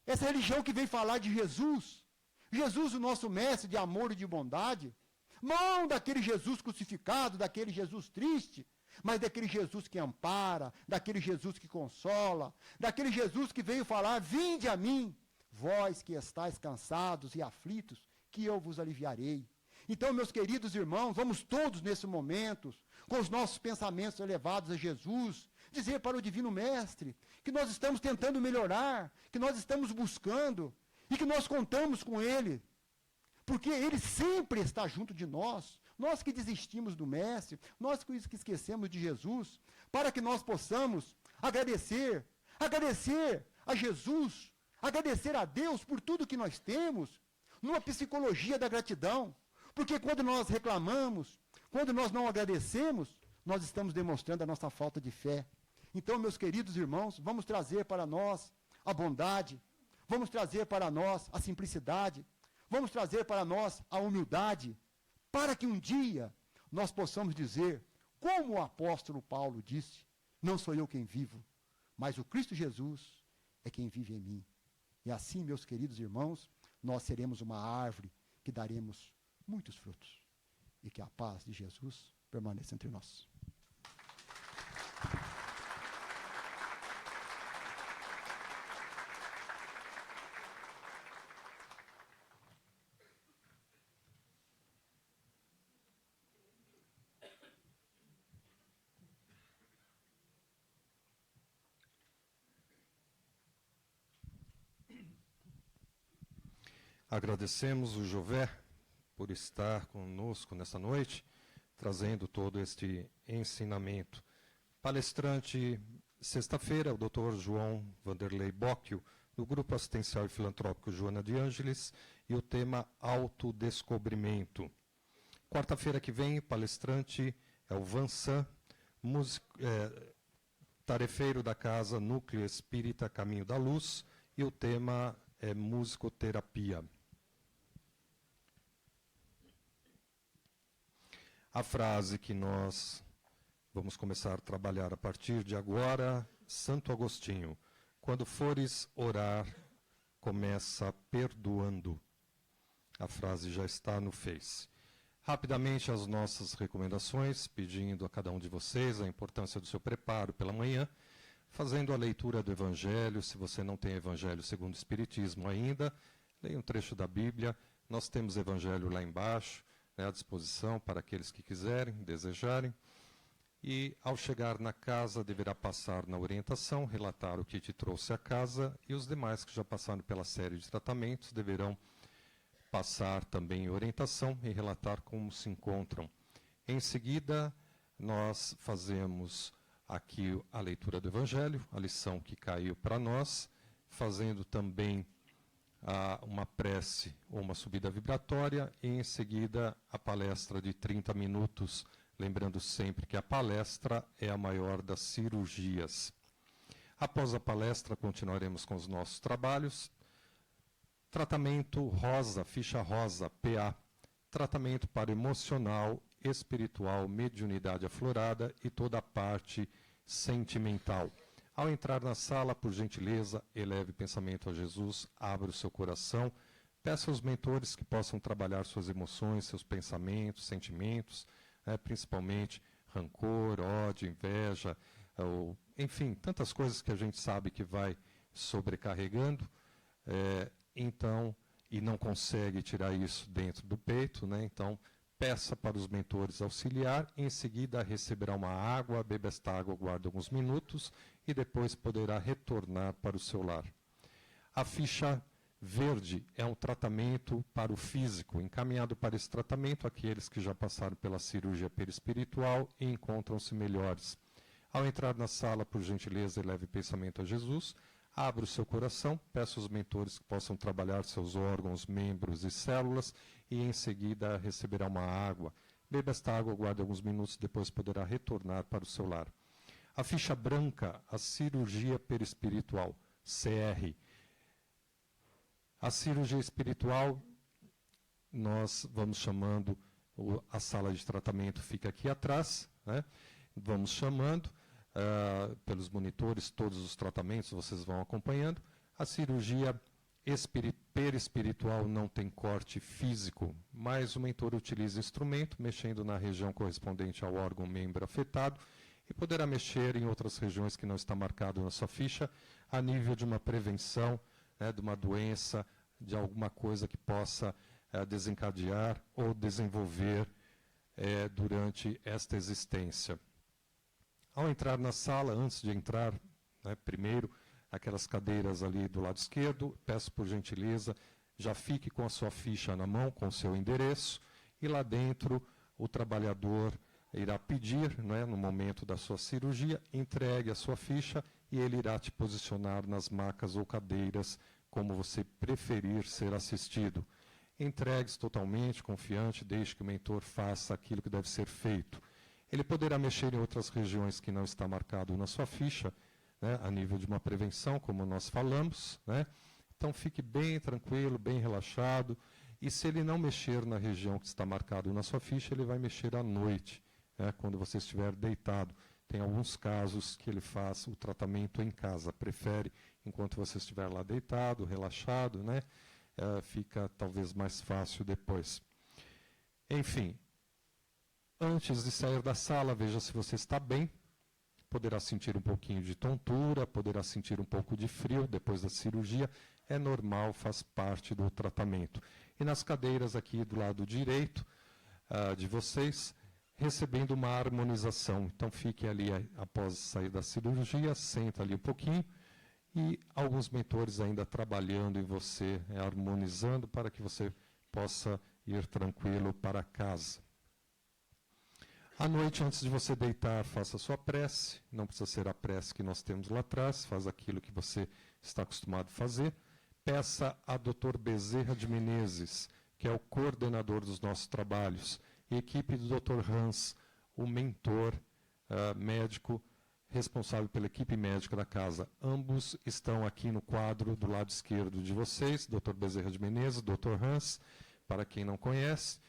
essa religião que vem falar de Jesus, Jesus, o nosso mestre de amor e de bondade, não daquele Jesus crucificado, daquele Jesus triste, mas daquele Jesus que ampara, daquele Jesus que consola, daquele Jesus que veio falar: vinde a mim, vós que estáis cansados e aflitos, que eu vos aliviarei. Então, meus queridos irmãos, vamos todos nesse momento, com os nossos pensamentos elevados a Jesus, dizer para o Divino Mestre que nós estamos tentando melhorar, que nós estamos buscando, e que nós contamos com Ele, porque Ele sempre está junto de nós, nós que desistimos do Mestre, nós que esquecemos de Jesus, para que nós possamos agradecer a Jesus, agradecer a Deus por tudo que nós temos, numa psicologia da gratidão, porque quando nós reclamamos, quando nós não agradecemos, nós estamos demonstrando a nossa falta de fé. Então, meus queridos irmãos, vamos trazer para nós a bondade, vamos trazer para nós a simplicidade, vamos trazer para nós a humildade, para que um dia nós possamos dizer, como o apóstolo Paulo disse: não sou eu quem vivo, mas o Cristo Jesus é quem vive em mim. E assim, meus queridos irmãos, nós seremos uma árvore que daremos muitos frutos. e que a paz de Jesus permaneça entre nós. Agradecemos o Jové por estar conosco nessa noite, trazendo todo este ensinamento. Palestrante, sexta-feira, o Dr. João Vanderlei Bocchio, do Grupo Assistencial e Filantrópico Joana de Ângeles, e o tema Autodescobrimento. Quarta-feira que vem, palestrante é o Vansan, tarefeiro da Casa Núcleo Espírita Caminho da Luz, e o tema é musicoterapia. A frase que nós vamos começar a trabalhar a partir de agora, Santo Agostinho: quando fores orar, começa perdoando. A frase já está no Face. Rapidamente as nossas recomendações, pedindo a cada um de vocês a importância do seu preparo pela manhã, fazendo a leitura do Evangelho. Se você não tem Evangelho segundo o Espiritismo ainda, leia um trecho da Bíblia. Nós temos Evangelho lá embaixo, à disposição para aqueles que quiserem, desejarem. E, ao chegar na casa, deverá passar na orientação, relatar o que te trouxe à casa, e os demais que já passaram pela série de tratamentos deverão passar também em orientação e relatar como se encontram. Em seguida, nós fazemos aqui a leitura do Evangelho, a lição que caiu para nós, fazendo também uma prece ou uma subida vibratória, e em seguida a palestra de 30 minutos, lembrando sempre que a palestra é a maior das cirurgias. Após a palestra, continuaremos com os nossos trabalhos. Tratamento rosa, ficha rosa, PA, tratamento para emocional, espiritual, mediunidade aflorada e toda a parte sentimental. Ao entrar na sala, por gentileza, eleve pensamento a Jesus, abra o seu coração, peça aos mentores que possam trabalhar suas emoções, seus pensamentos, sentimentos, principalmente rancor, ódio, inveja, enfim, tantas coisas que a gente sabe que vai sobrecarregando, então, e não consegue tirar isso dentro do peito, então peça para os mentores auxiliar, em seguida receberá uma água, beba esta água, guarde alguns minutos e depois poderá retornar para o seu lar. A ficha verde é um tratamento para o físico, encaminhado para esse tratamento aqueles que já passaram pela cirurgia perispiritual e encontram-se melhores. Ao entrar na sala, por gentileza, eleve pensamento a Jesus, abra o seu coração, peça aos mentores que possam trabalhar seus órgãos, membros e células, e em seguida receberá uma água. Beba esta água, guarde alguns minutos, depois poderá retornar para o seu lar. A ficha branca, a cirurgia perispiritual, CR. A cirurgia espiritual, nós vamos chamando, a sala de tratamento fica aqui atrás, vamos chamando, pelos monitores, todos os tratamentos vocês vão acompanhando. A cirurgia perispiritual não tem corte físico, mas o mentor utiliza instrumento, mexendo na região correspondente ao órgão membro afetado, e poderá mexer em outras regiões que não está marcado na sua ficha, a nível de uma prevenção, de uma doença, de alguma coisa que possa desencadear ou desenvolver durante esta existência. Ao entrar na sala, antes de entrar, primeiro, aquelas cadeiras ali do lado esquerdo, peço por gentileza, já fique com a sua ficha na mão, com o seu endereço, e lá dentro o trabalhador irá pedir, no momento da sua cirurgia, entregue a sua ficha e ele irá te posicionar nas macas ou cadeiras, como você preferir ser assistido. Entregue-se totalmente, confiante, deixe que o mentor faça aquilo que deve ser feito. Ele poderá mexer em outras regiões que não está marcado na sua ficha, a nível de uma prevenção, como nós falamos. Então, fique bem tranquilo, bem relaxado. E se ele não mexer na região que está marcado na sua ficha, ele vai mexer à noite, quando você estiver deitado. Tem alguns casos que ele faz o tratamento em casa, prefere enquanto você estiver lá deitado, relaxado, fica talvez mais fácil depois. Enfim, Antes de sair da sala, veja se você está bem. Poderá sentir um pouquinho de tontura, poderá sentir um pouco de frio depois da cirurgia. É normal, faz parte do tratamento. E nas cadeiras aqui do lado direito de vocês, recebendo uma harmonização. Então, fique ali após sair da cirurgia, senta ali um pouquinho. E alguns mentores ainda trabalhando em você, harmonizando para que você possa ir tranquilo para casa. À noite, antes de você deitar, faça a sua prece. Não precisa ser a prece que nós temos lá atrás, faz aquilo que você está acostumado a fazer. Peça a Dr. Bezerra de Menezes, que é o coordenador dos nossos trabalhos, e a equipe do Dr. Hans, o mentor médico responsável pela equipe médica da casa. Ambos estão aqui no quadro do lado esquerdo de vocês, Dr. Bezerra de Menezes, Dr. Hans, para quem não conhece.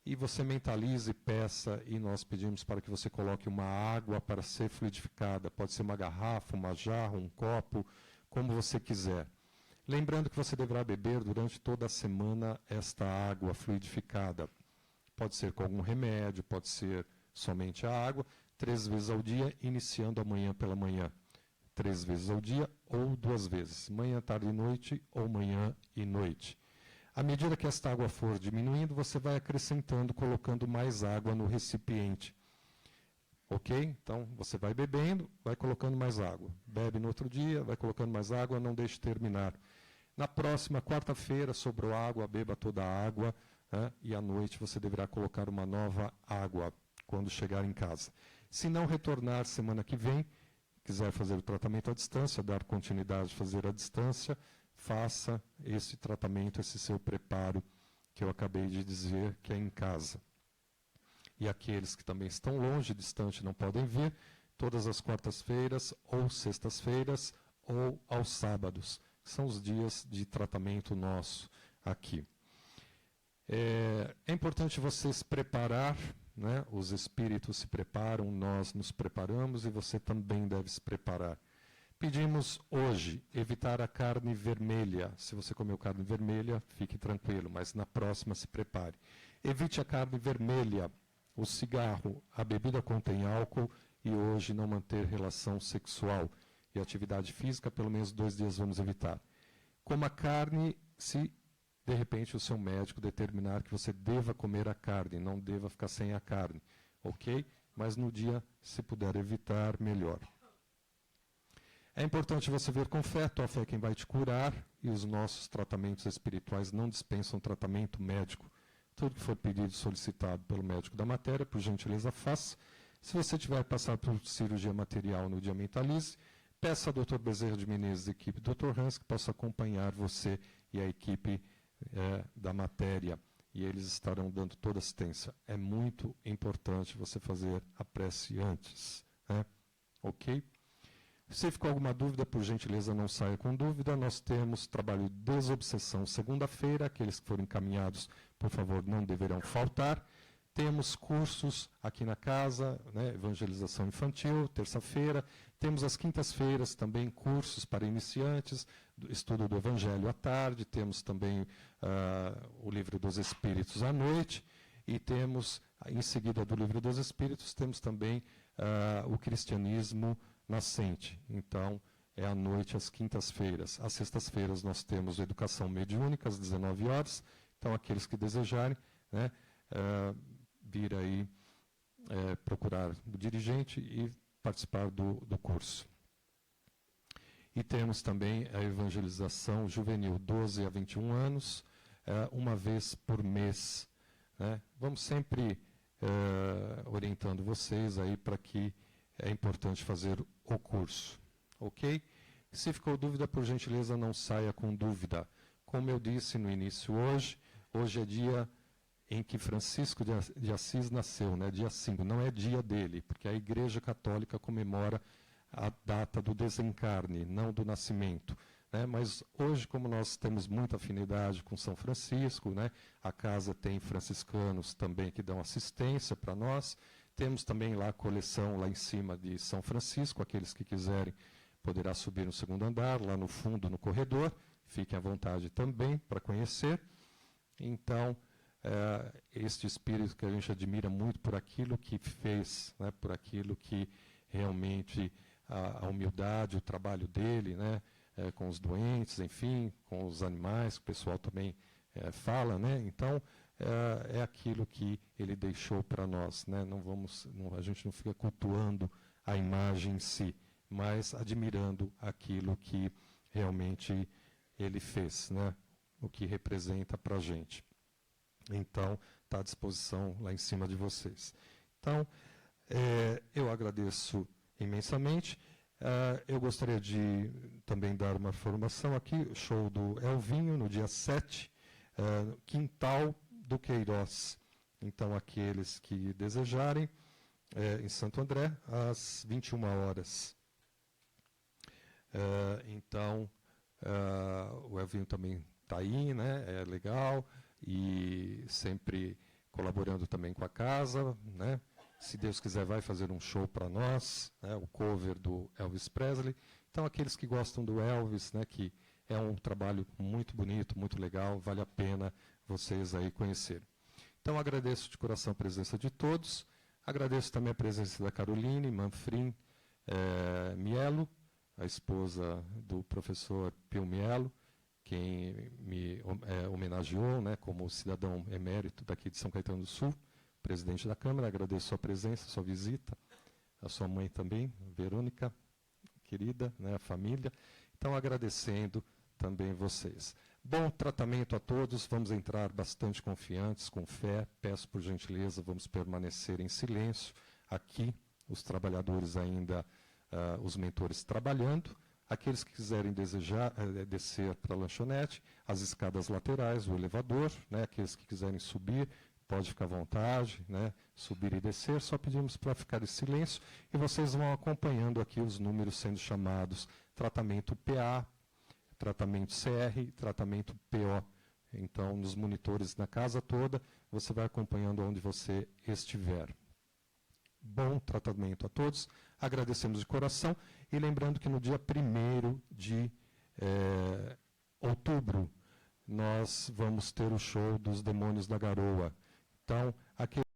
E você mentalize, peça, e nós pedimos para que você coloque uma água para ser fluidificada. Pode ser uma garrafa, uma jarra, um copo, como você quiser. Lembrando que você deverá beber durante toda a semana esta água fluidificada. Pode ser com algum remédio, pode ser somente a água, 3 vezes ao dia, iniciando amanhã pela manhã. 3 vezes ao dia ou 2 vezes, manhã, tarde e noite ou manhã e noite. À medida que esta água for diminuindo, você vai acrescentando, colocando mais água no recipiente. Ok? Então, você vai bebendo, vai colocando mais água. Bebe no outro dia, vai colocando mais água, não deixe terminar. Na próxima quarta-feira, sobrou água, beba toda a água, e à noite você deverá colocar uma nova água quando chegar em casa. Se não retornar semana que vem, quiser fazer o tratamento à distância, dar continuidade, fazer à distância, faça esse tratamento, esse seu preparo que eu acabei de dizer, que é em casa. E aqueles que também estão longe, distante, não podem vir, todas as quartas-feiras, ou sextas-feiras, ou aos sábados. São os dias de tratamento nosso aqui. É importante você se preparar, né? Os espíritos se preparam, nós nos preparamos e você também deve se preparar. Pedimos hoje evitar a carne vermelha. Se você comeu carne vermelha, fique tranquilo, mas na próxima se prepare. Evite a carne vermelha, o cigarro, a bebida contém álcool e hoje não manter relação sexual. E atividade física, pelo menos 2 dias vamos evitar. Coma carne se de repente o seu médico determinar que você deva comer a carne, não deva ficar sem a carne. Ok? Mas no dia, se puder evitar, melhor. É importante você ver com fé, tua fé é quem vai te curar, e os nossos tratamentos espirituais não dispensam tratamento médico. Tudo que for pedido e solicitado pelo médico da matéria, por gentileza, faça. Se você tiver passado por cirurgia material no dia mentalize, peça ao Dr. Bezerra de Menezes e equipe Dr. Hans que possa acompanhar você e a equipe da matéria, e eles estarão dando toda assistência. É muito importante você fazer a prece antes. Ok? Se ficou alguma dúvida, por gentileza, não saia com dúvida. Nós temos trabalho de desobsessão segunda-feira. Aqueles que forem encaminhados, por favor, não deverão faltar. Temos cursos aqui na casa, né, evangelização infantil, terça-feira. Temos às quintas-feiras também cursos para iniciantes, estudo do Evangelho à tarde. Temos também o Livro dos Espíritos à noite. E temos, em seguida do Livro dos Espíritos, temos também o Cristianismo Nascente. Então, é à noite, às quintas-feiras. Às sextas-feiras nós temos Educação Mediúnica, às 19 horas. Então, aqueles que desejarem, né, vir aí procurar o dirigente e participar do curso. E temos também a evangelização juvenil, 12 a 21 anos, uma vez por mês. Né? Vamos sempre orientando vocês aí para que é importante fazer o curso. Ok? Se ficou dúvida, por gentileza, não saia com dúvida. Como eu disse no início hoje é dia em que Francisco de Assis nasceu, né? Dia 5, não é dia dele, porque a Igreja Católica comemora a data do desencarne, não do nascimento. Né? Mas hoje, como nós temos muita afinidade com São Francisco, né? A casa tem franciscanos também que dão assistência para nós, temos também lá a coleção lá em cima de São Francisco, aqueles que quiserem poderá subir no 2º andar, lá no fundo, no corredor, fiquem à vontade também para conhecer. Então, este espírito que a gente admira muito por aquilo que fez, né, por aquilo que realmente a humildade, o trabalho dele, né, com os doentes, enfim, com os animais, que o pessoal também fala, né? Então, é aquilo que ele deixou para nós, né? A gente não fica cultuando a imagem em si, mas admirando aquilo que realmente ele fez, né? O que representa para a gente. Então, está à disposição lá em cima de vocês. Então, eu agradeço imensamente. Eu gostaria de também dar uma informação aqui, o show do Elvinho, no dia 7, Quintal do Queiroz. Então, aqueles que desejarem, em Santo André, às 21 horas. Então, o Elvinho também está aí, né? É legal, e sempre colaborando também com a casa, né? Se Deus quiser, vai fazer um show para nós, né? O cover do Elvis Presley. Então, aqueles que gostam do Elvis, né? Que é um trabalho muito bonito, muito legal, vale a pena vocês aí conhecerem. Então, agradeço de coração a presença de todos, agradeço também a presença da Caroline Manfrim Mielo, a esposa do professor Pio Mielo, quem me homenageou, né, como cidadão emérito daqui de São Caetano do Sul, presidente da Câmara. Agradeço a sua presença, a sua visita, a sua mãe também, Verônica, querida, né, a família. Então, agradecendo também vocês. Bom tratamento a todos, vamos entrar bastante confiantes, com fé. Peço por gentileza, vamos permanecer em silêncio. Aqui, os trabalhadores ainda, os mentores trabalhando. Aqueles que quiserem desejar descer para a lanchonete, as escadas laterais, o elevador, né, aqueles que quiserem subir, pode ficar à vontade, né, subir e descer, só pedimos para ficar em silêncio e vocês vão acompanhando aqui os números sendo chamados tratamento PA, tratamento CR, tratamento PO. Então, nos monitores na casa toda, você vai acompanhando onde você estiver. Bom tratamento a todos, agradecemos de coração e lembrando que no dia 1º de outubro nós vamos ter o show dos Demônios da Garoa. Então, aquele